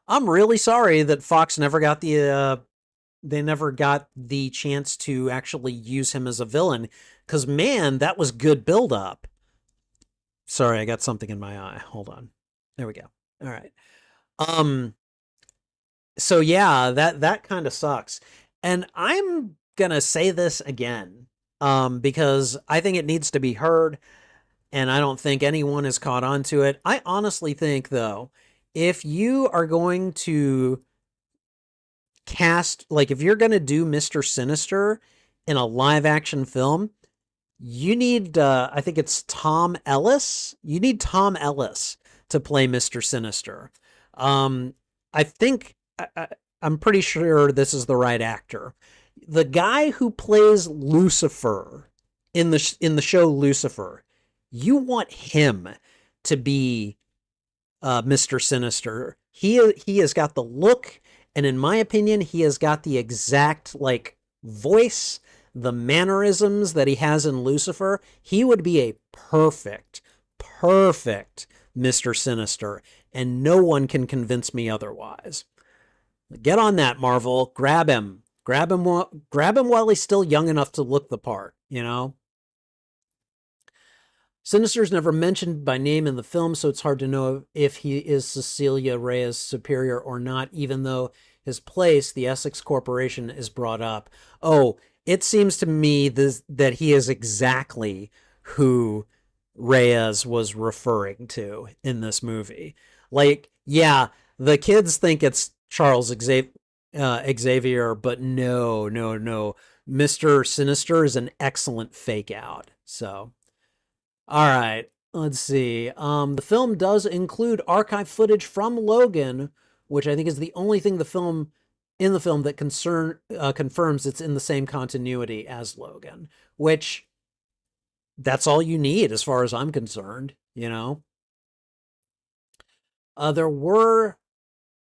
Speaker 1: I'm really sorry that Fox never got they never got the chance to actually use him as a villain, cuz man, that was good build up. Sorry, I got something in my eye. Hold on. There we go. All right. Um so yeah, that kind of sucks. And I'm going to say this again because I think it needs to be heard and I don't think anyone has caught on to it. I honestly think though, if you are going to cast like if you're going to do Mr. Sinister in a live action film, you need I think it's Tom Ellis. You need Tom Ellis to play Mr. Sinister. I think I'm pretty sure this is the right actor. The guy who plays Lucifer in the show Lucifer, you want him to be Mr. Sinister. He has got the look, and in my opinion, he has got the exact like voice, the mannerisms that he has in Lucifer. He would be a perfect Mr. Sinister, and no one can convince me otherwise. Get on that, Marvel. Grab him. Grab him while he's still young enough to look the part, you know? Sinister's never mentioned by name in the film, so it's hard to know if he is Cecilia Reyes' superior or not, even though his place, the Essex Corporation, is brought up. Oh, it seems to me that he is exactly who Reyes was referring to in this movie. Like, yeah, the kids think it's Charles Xavier, but no. Mr. Sinister is an excellent fake out. So, all right, let's see. The film does include archive footage from Logan, which I think is the only thing in the film that confirms it's in the same continuity as Logan, which that's all you need as far as I'm concerned, you know? There were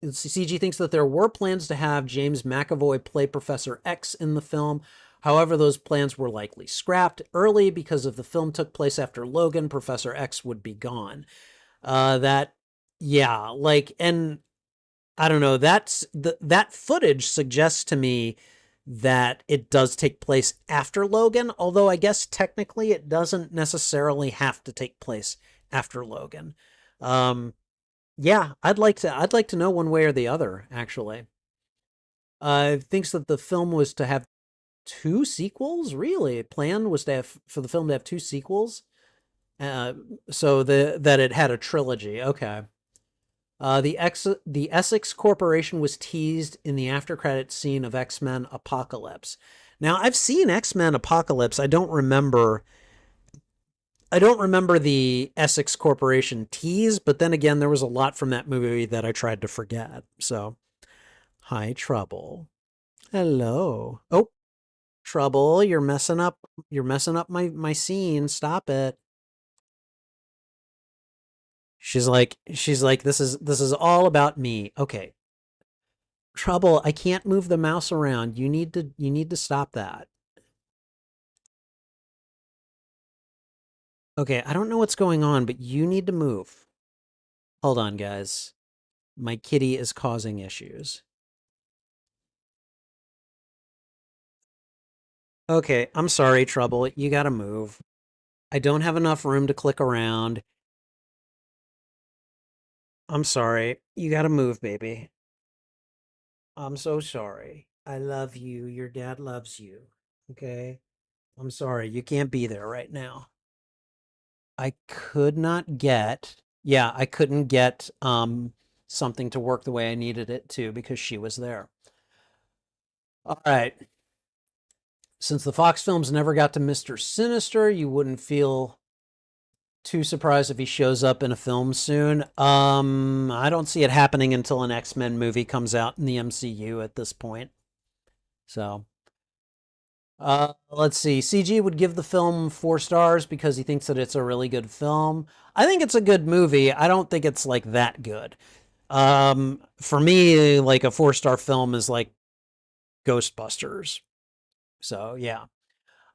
Speaker 1: CG thinks that there were plans to have James McAvoy play Professor X in the film. However, those plans were likely scrapped early because if the film took place after Logan, Professor X would be gone. Yeah, like, and I don't know. That footage suggests to me that it does take place after Logan, although I guess technically it doesn't necessarily have to take place after Logan. Um, yeah, I'd like to know one way or the other, actually. Thinks that the film was to have two sequels, really. Plan was to have for the film to have two sequels. Uh, so that it had a trilogy. Okay. The Essex Corporation was teased in the after credits scene of X-Men Apocalypse. Now, I've seen X-Men Apocalypse. I don't remember the Essex Corporation tease, but then again, there was a lot from that movie that I tried to forget. So, hi, Trouble. Hello. Oh, Trouble, you're messing up my scene. Stop it. She's like this is all about me. Okay. Trouble, I can't move the mouse around. You need to stop that. Okay, I don't know what's going on, but you need to move. Hold on, guys. My kitty is causing issues. Okay, I'm sorry, Trouble. You gotta move. I don't have enough room to click around. I'm sorry. You gotta move, baby. I'm so sorry. I love you. Your dad loves you. Okay? I'm sorry. You can't be there right now. I could not get, yeah, I couldn't get something to work the way I needed it to because she was there. All right. Since the Fox films never got to Mr. Sinister, you wouldn't feel too surprised if he shows up in a film soon. I don't see it happening until an X-Men movie comes out in the MCU at this point. So, let's see. CG would give the film 4 stars because he thinks that it's a really good film. I think it's a good movie. I don't think it's like that good. For me, like a 4 star film is like Ghostbusters. So yeah.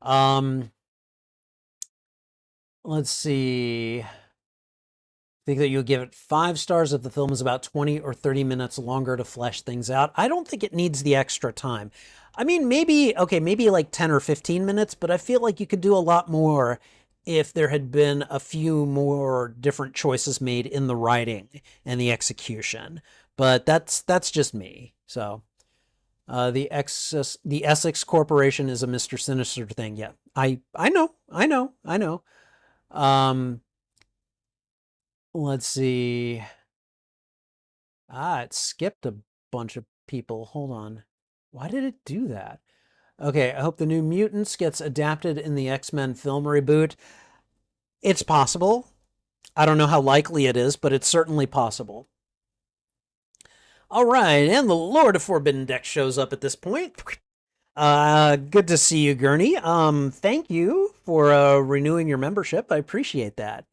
Speaker 1: Um, let's see. Think that you'll give it 5 stars if the film is about 20 or 30 minutes longer to flesh things out. I don't think it needs the extra time. I mean, maybe, okay, maybe like 10 or 15 minutes, but I feel like you could do a lot more if there had been a few more different choices made in the writing and the execution. But that's just me. So, the Essex Corporation is a Mr. Sinister thing. Yeah. I know. Um, let's see. It skipped a bunch of people. Hold on. Why did it do that? Okay, I hope the new Mutants gets adapted in the X-Men film reboot. It's possible. I don't know how likely it is, but it's certainly possible. All right, and the Lord of Forbidden Deck shows up at this point. Good to see you, Gurney. Thank you for renewing your membership. I appreciate that.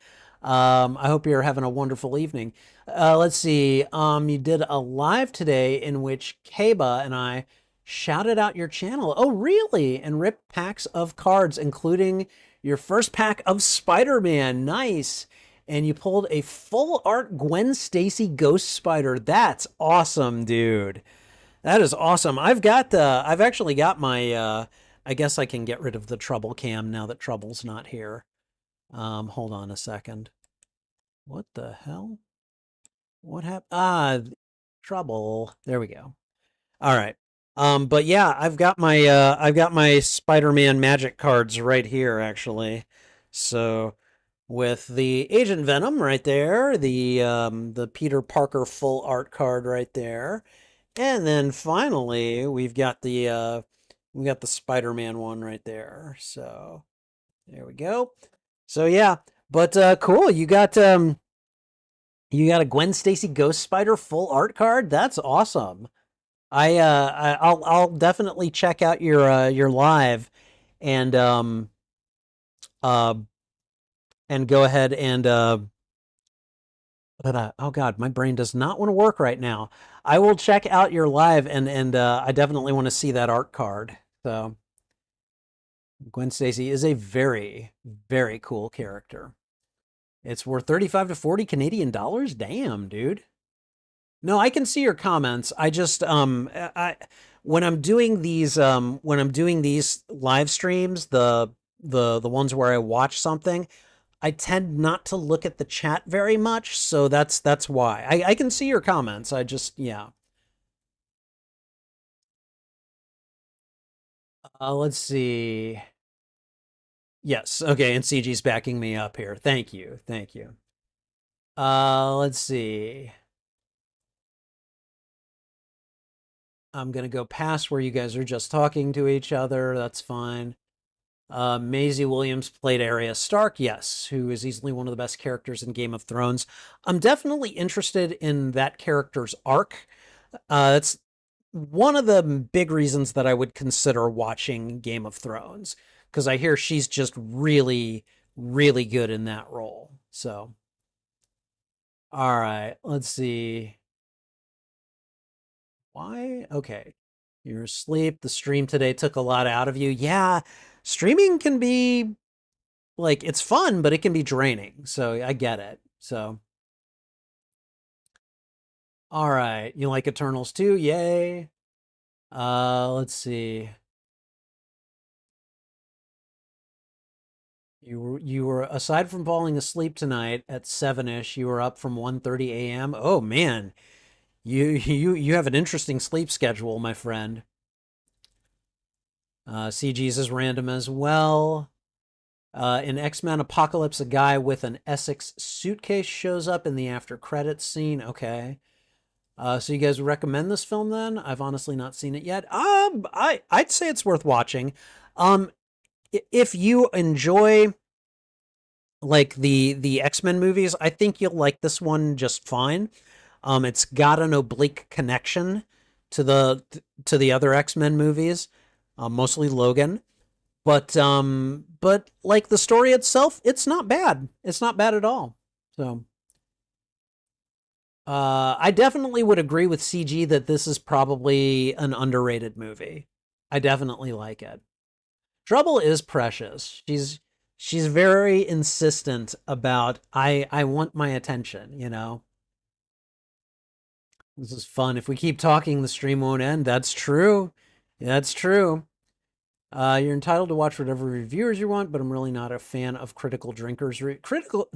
Speaker 1: I hope you're having a wonderful evening. Let's see. You did a live today in which Kaba and I shouted out your channel. Oh, really? And ripped packs of cards, including your first pack of Spider-Man. Nice. And you pulled a full art Gwen Stacy Ghost Spider. That's awesome, dude. That is awesome. I've actually got my I guess I can get rid of the Trouble cam now that Trouble's not here. Hold on a second. What the hell? What happened? Trouble. There we go. All right. But yeah, I've got my Spider-Man magic cards right here actually. So with the Agent Venom right there, the Peter Parker full art card right there. And then finally, we got the Spider-Man one right there. So there we go. So yeah, but cool. You got a Gwen Stacy Ghost Spider full art card. That's awesome. I'll definitely check out your live and uh and go ahead and but oh god, my brain does not want to work right now. I will check out your live and I definitely want to see that art card. So Gwen Stacy is a very, very cool character. It's worth 35 to 40 Canadian dollars. Damn, dude. No, I can see your comments. I just when I'm doing these live streams, the ones where I watch something, I tend not to look at the chat very much, so that's why. I can see your comments. I just yeah. Let's see. Yes, okay, and CG's backing me up here. Thank you. Thank you. Let's see. I'm gonna go past where you guys are just talking to each other. That's fine. Maisie Williams played Arya Stark, yes, who is easily one of the best characters in Game of Thrones. I'm definitely interested in that character's arc. It's one of the big reasons that I would consider watching Game of Thrones, because I hear she's just really, really good in that role. So, all right, let's see. Why? Okay. You're asleep. The stream today took a lot out of you. Yeah, streaming can be like it's fun, but it can be draining. So I get it. So, all right. You like Eternals too? Yay. Let's see. You were aside from falling asleep tonight at 7ish, you were up from 1:30 a.m. Oh man. You have an interesting sleep schedule, my friend. CG's is random as well. In X-Men Apocalypse, a guy with an Essex suitcase shows up in the after credits scene. Okay. So you guys recommend this film then? I've honestly not seen it yet. I'd say it's worth watching. Um, if you enjoy like the X-Men movies, I think you'll like this one just fine. It's got an oblique connection to the other X-Men movies, mostly Logan. But like the story itself, it's not bad. It's not bad at all. So I definitely would agree with CG that this is probably an underrated movie. I definitely like it. Trouble is precious. She's very insistent about I want my attention, you know. This is fun. If we keep talking, the stream won't end. That's true. That's true. You're entitled to watch whatever reviewers you want, but I'm really not a fan of critical drinkers. Critical.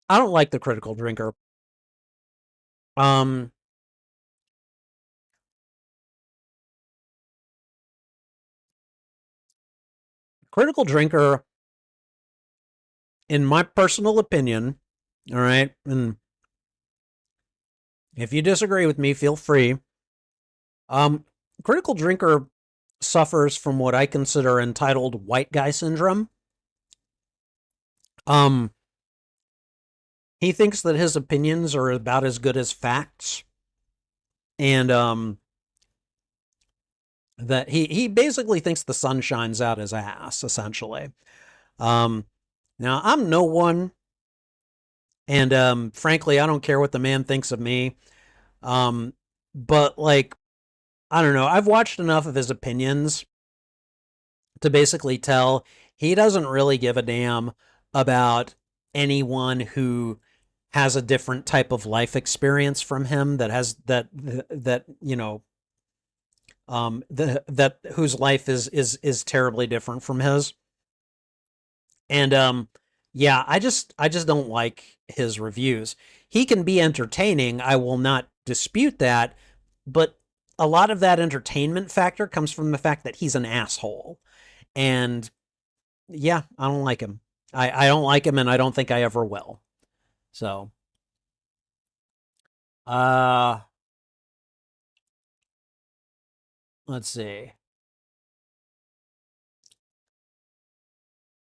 Speaker 1: I don't like the critical drinker. Um, Critical drinker, in my personal opinion, all right, and if you disagree with me, feel free. Um, Critical drinker suffers from what I consider entitled white guy syndrome. Um, he thinks that his opinions are about as good as facts, and that he basically thinks the sun shines out his ass, essentially. Um, Now I'm no one, and frankly, I don't care what the man thinks of me. Um, but like, I don't know. I've watched enough of his opinions to basically tell he doesn't really give a damn about anyone who has a different type of life experience from him that has that you know that whose life is terribly different from his. And yeah, I just don't like his reviews. He can be entertaining, I will not dispute that, but a lot of that entertainment factor comes from the fact that he's an asshole. And yeah, I don't like him. I don't like him and I don't think I ever will. So, uh let's see.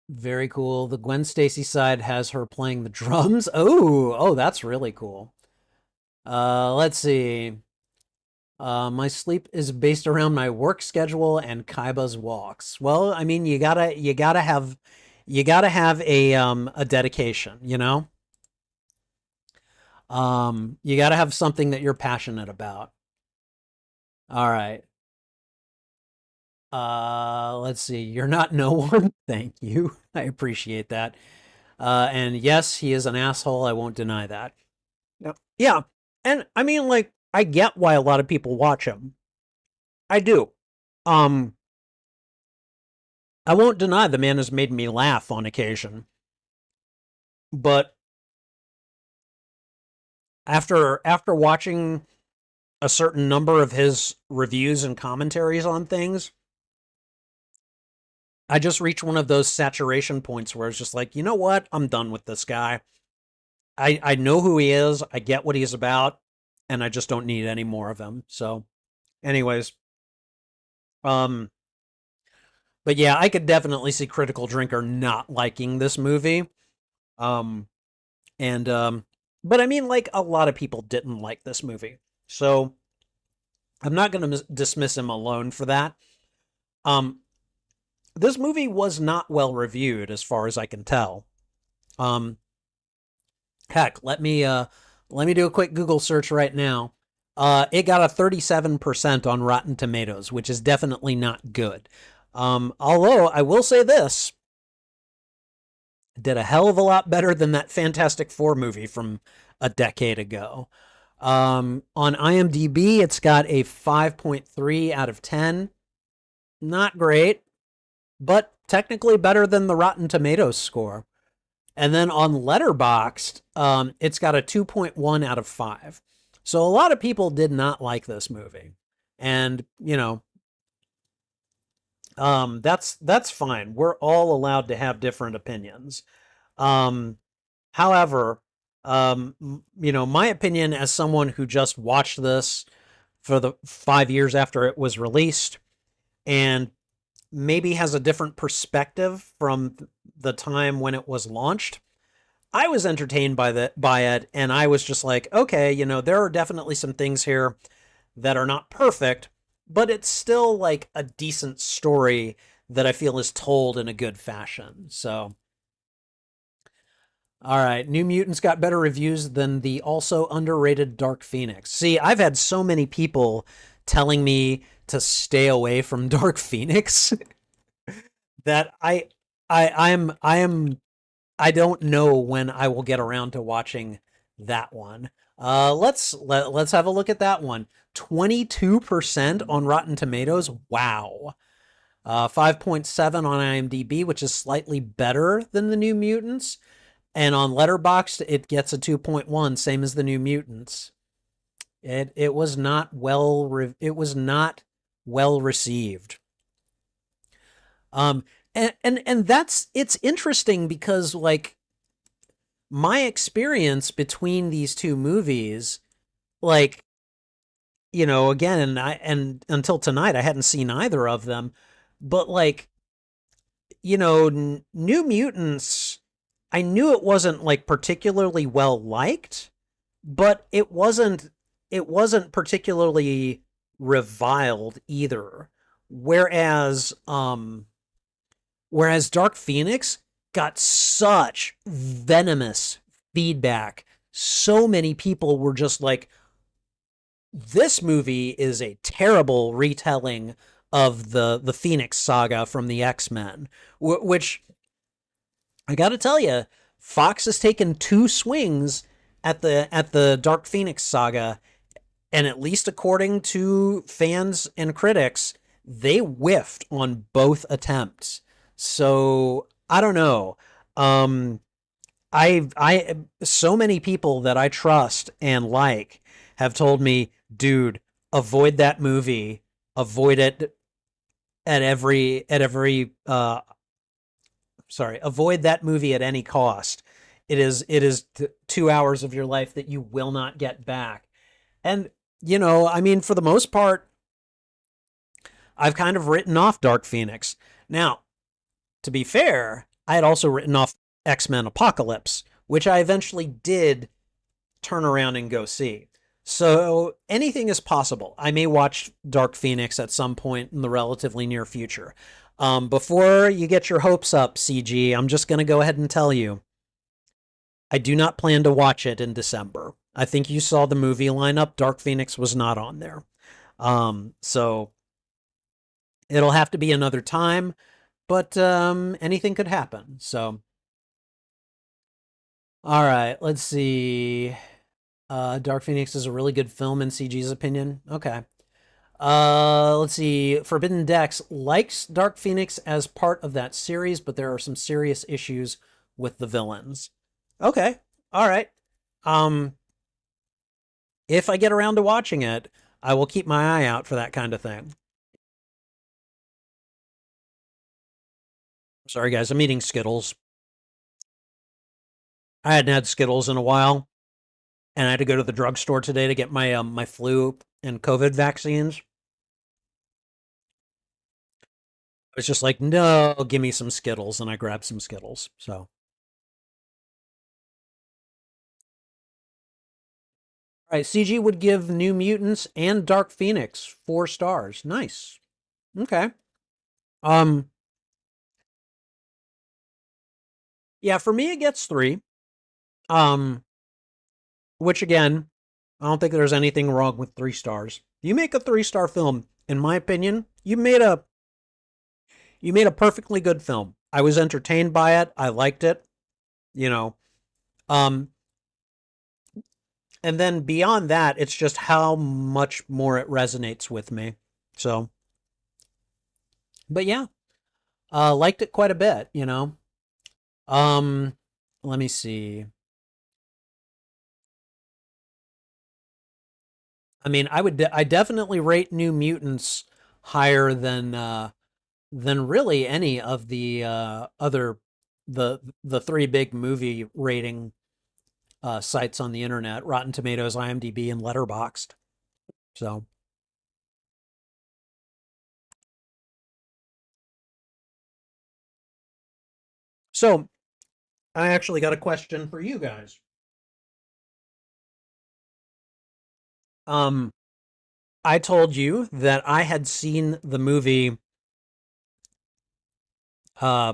Speaker 1: Very cool. The Gwen Stacy side has her playing the drums. Oh, that's really cool. Let's see. My sleep is based around my work schedule and Kaiba's walks. Well, I mean, you gotta have a dedication, you know? You gotta have something that you're passionate about. All right. Let's see. You're not no one. Thank you. I appreciate that. And yes, he is an asshole. I won't deny that.
Speaker 2: Yep.
Speaker 1: Yeah. And I mean, like, I get why a lot of people watch him. I do. Um, I won't deny the man has made me laugh on occasion. But after watching a certain number of his reviews and commentaries on things, I just reached one of those saturation points where it's just like, you know what? I'm done with this guy. I know who he is. I get what he's about, and I just don't need any more of him. So, anyways, um, but yeah, I could definitely see Critical Drinker not liking this movie. Um, and but I mean, like a lot of people didn't like this movie, so I'm not going to dismiss him alone for that. Um, this movie was not well reviewed, as far as I can tell. Um, Heck, let me do a quick Google search right now. It got a 37% on Rotten Tomatoes, which is definitely not good. Although I will say this, did a hell of a lot better than that Fantastic Four movie from a decade ago. On IMDb, it's got a 5.3 out of 10. Not great, but technically better than the Rotten Tomatoes score. And then on Letterboxd, it's got a 2.1 out of 5. So a lot of people did not like this movie. And, that's fine. We're all allowed to have different opinions. Um, However, my opinion as someone who just watched this for the 5 years after it was released and maybe has a different perspective from the time when it was launched, I was entertained by it, and I was just like, okay, there are definitely some things here that are not perfect, but it's still like a decent story that I feel is told in a good fashion. So, all right, New Mutants got better reviews than the also underrated Dark Phoenix. See, I've had so many people telling me to stay away from Dark Phoenix that I don't know when I will get around to watching that one. Let's have a look at that one. 22% on Rotten Tomatoes. Wow. 5.7 on IMDb, which is slightly better than the New Mutants. And on Letterboxd, it gets a 2.1, same as the New Mutants. It was not well received. Um and that's it's interesting because like my experience between these two movies, like, again, and until tonight, I hadn't seen either of them, but like, New Mutants, I knew it wasn't like particularly well liked, but it wasn't particularly reviled either. Whereas, Dark Phoenix got such venomous feedback. So many people were just like, this movie is a terrible retelling of the Phoenix saga from the X-Men, which I got to tell you, Fox has taken two swings at the Dark Phoenix saga, and at least according to fans and critics, they whiffed on both attempts. So I don't know. Um, I so many people that I trust and like have told me, dude, avoid that movie, avoid it at every sorry, avoid that movie at any cost. It is 2 hours of your life that you will not get back. And I mean, for the most part, I've kind of written off Dark Phoenix. Now, to be fair, I had also written off X-Men Apocalypse, which I eventually did turn around and go see. So anything is possible. I may watch Dark Phoenix at some point in the relatively near future. Before you get your hopes up, CG, I'm just going to go ahead and tell you I do not plan to watch it in December. I think you saw the movie lineup. Dark Phoenix was not on there. So it'll have to be another time, but anything could happen. So All right, let's see. Dark Phoenix is a really good film in CG's opinion. Okay. Let's see. Forbidden Dex likes Dark Phoenix as part of that series, but there are some serious issues with the villains. Okay. All right. Um, if I get around to watching it, I will keep my eye out for that kind of thing. Sorry, guys. I'm eating Skittles. I hadn't had Skittles in a while, and I had to go to the drugstore today to get my flu and COVID vaccines. I was just like, no, give me some Skittles, and I grabbed some Skittles. So, all right, CG would give New Mutants and Dark Phoenix 4 stars. Nice. Okay. Um, yeah, for me it gets 3. Um, which again, I don't think there's anything wrong with 3 stars. You make a 3-star film, in my opinion, you made a perfectly good film. I was entertained by it. I liked it. You know, um, and then beyond that, it's just how much more it resonates with me. So, but yeah, liked it quite a bit. Um, let me see. I mean, I definitely rate New Mutants higher than really any of the other the 3 big movie rating sites on the internet: Rotten Tomatoes, IMDb, and Letterboxd. So, so I actually got a question for you guys. Um, I told you that I had seen the movie. Uh,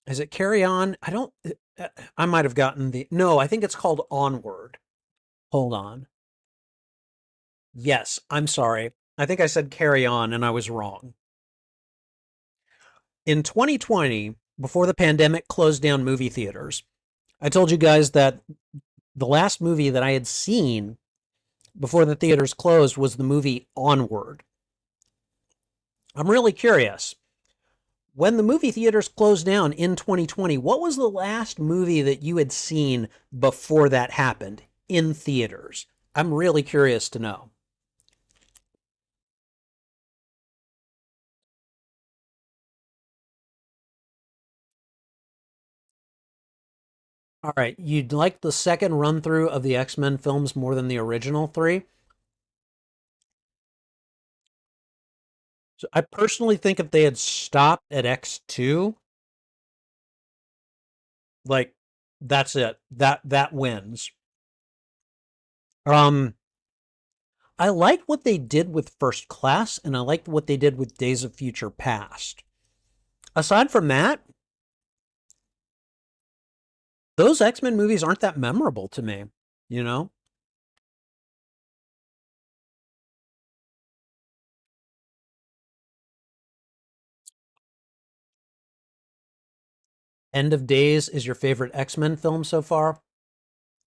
Speaker 1: is it Carry On? I don't. I might have gotten the. No, I think it's called Onward. Hold on. Yes, I'm sorry. I think I said Carry On, and I was wrong. In 2020, before the pandemic closed down movie theaters, I told you guys that the last movie that I had seen before the theaters closed was the movie Onward. I'm really curious. When the movie theaters closed down in 2020, what was the last movie that you had seen before that happened in theaters? I'm really curious to know. All right, you'd like the second run through of the X-Men films more than the original 3? So I personally think if they had stopped at X2, like that's it. That wins. Um I liked what they did with First Class, and I liked what they did with Days of Future Past. Aside from that, those X-Men movies aren't that memorable to me, you know? End of Days is your favorite X-Men film so far?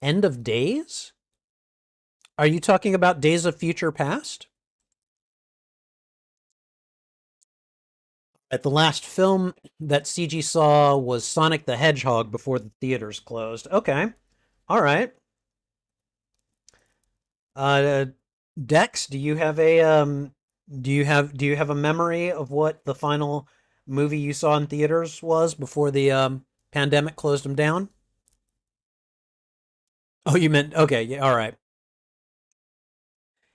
Speaker 1: End of Days? Are you talking about Days of Future Past? At the last film that CG saw was Sonic the Hedgehog before the theaters closed. Okay. All right. Uh Dex, do you have a memory of what the final movie you saw in theaters was before the pandemic closed them down? Oh, you meant okay, yeah, all right.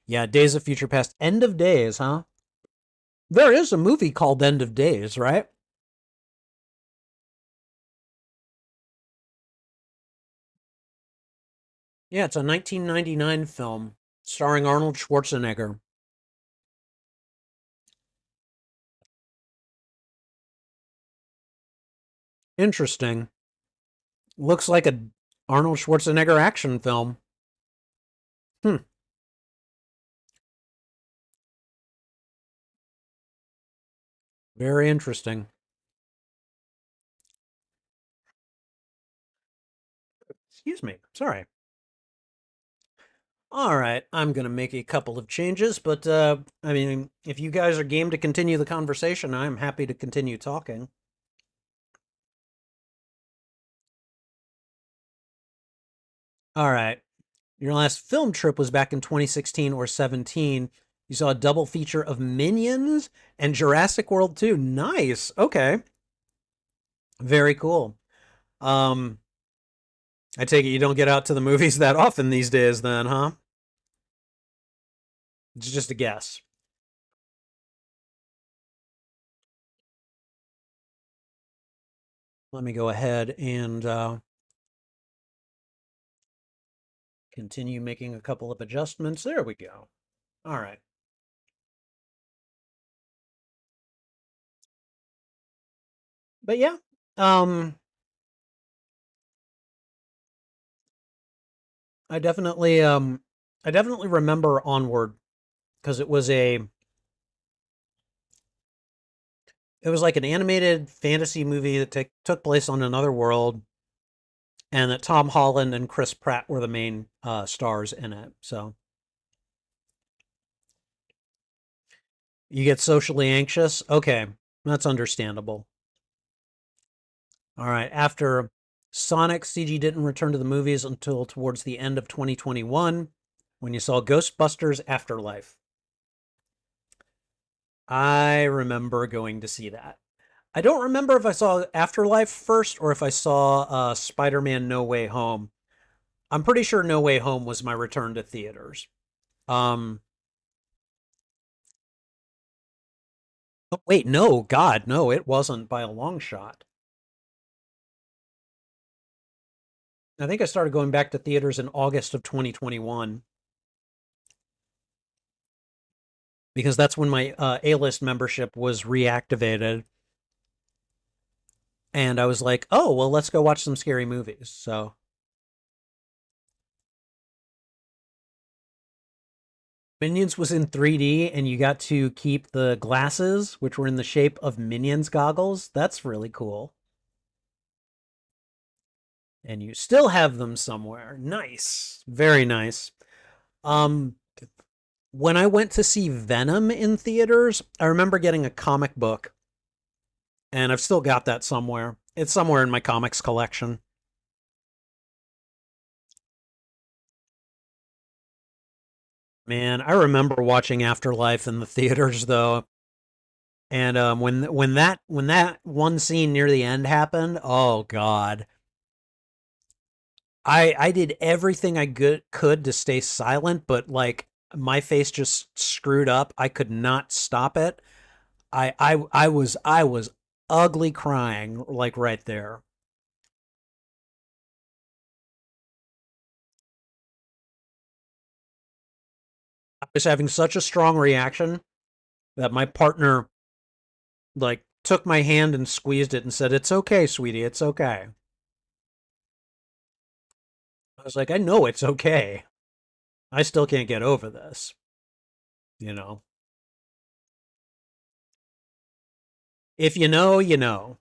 Speaker 1: Yeah, Days of Future Past. End of Days, huh? There is a movie called End of Days, right? Yeah, it's a 1999 film starring Arnold Schwarzenegger. Interesting. Looks like a Arnold Schwarzenegger action film. Hmm, very interesting. Excuse me. Sorry. All right, I'm gonna make a couple of changes, but I mean, if you guys are game to continue the conversation, I'm happy to continue talking. All right, your last film trip was back in 2016 or 17. You saw a double feature of Minions and Jurassic World 2. Nice. Okay, very cool. Um, I take it you don't get out to the movies that often these days, then, huh? It's just a guess. Let me go ahead and continue making a couple of adjustments. There we go. All right. But yeah, um, I definitely, I definitely remember Onward because it was like an animated fantasy movie that took place on another world, and that Tom Holland and Chris Pratt were the main stars in it. So you get socially anxious. Okay, that's understandable. All right, after Sonic, CG didn't return to the movies until towards the end of 2021 when you saw Ghostbusters Afterlife. I remember going to see that. I don't remember if I saw Afterlife first or if I saw Spider-Man No Way Home. I'm pretty sure No Way Home was my return to theaters. Um, oh, wait, no, God, no, it wasn't by a long shot. I think I started going back to theaters in August of 2021 because that's when my A-list membership was reactivated. And I was like, oh, well, let's go watch some scary movies. So Minions was in 3D and you got to keep the glasses, which were in the shape of Minions goggles. That's really cool. And you still have them somewhere. Nice. Very nice. Um, when I went to see Venom in theaters, I remember getting a comic book, and I've still got that somewhere. It's somewhere in my comics collection. Man, I remember watching Afterlife in the theaters though. And when that one scene near the end happened, oh God. I did everything I could to stay silent, but like my face just screwed up. I could not stop it. I was ugly crying like right there. I was having such a strong reaction that my partner like took my hand and squeezed it and said, "It's okay, sweetie, it's okay." I was like, "I know it's okay. I still can't get over this." You know. If you know, you know.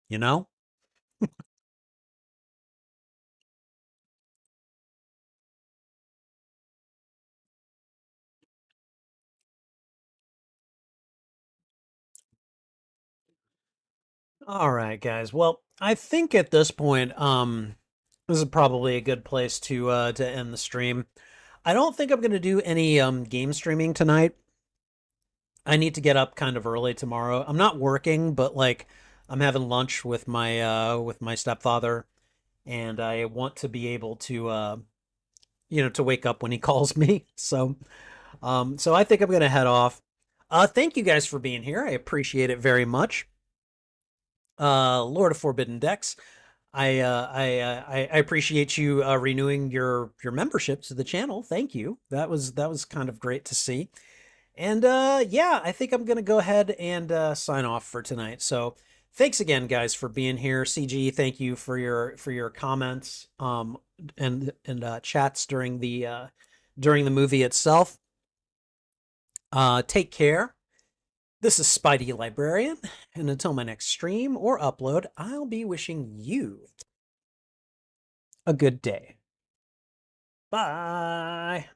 Speaker 1: You know? All right, guys. Well, I think at this point, this is probably a good place to end the stream. I don't think I'm gonna do any game streaming tonight. I need to get up kind of early tomorrow. I'm not working, but like I'm having lunch with my stepfather, and I want to be able to to wake up when he calls me. So I think I'm gonna head off. Thank you guys for being here. I appreciate it very much. Lord of Forbidden Decks. I appreciate you renewing your membership to the channel. Thank you. That was kind of great to see. And yeah, I think I'm gonna go ahead and sign off for tonight. So thanks again, guys, for being here. CG, thank you for your comments and chats during the movie itself. Take care. This is Spidey Librarian, and until my next stream or upload, I'll be wishing you a good day. Bye.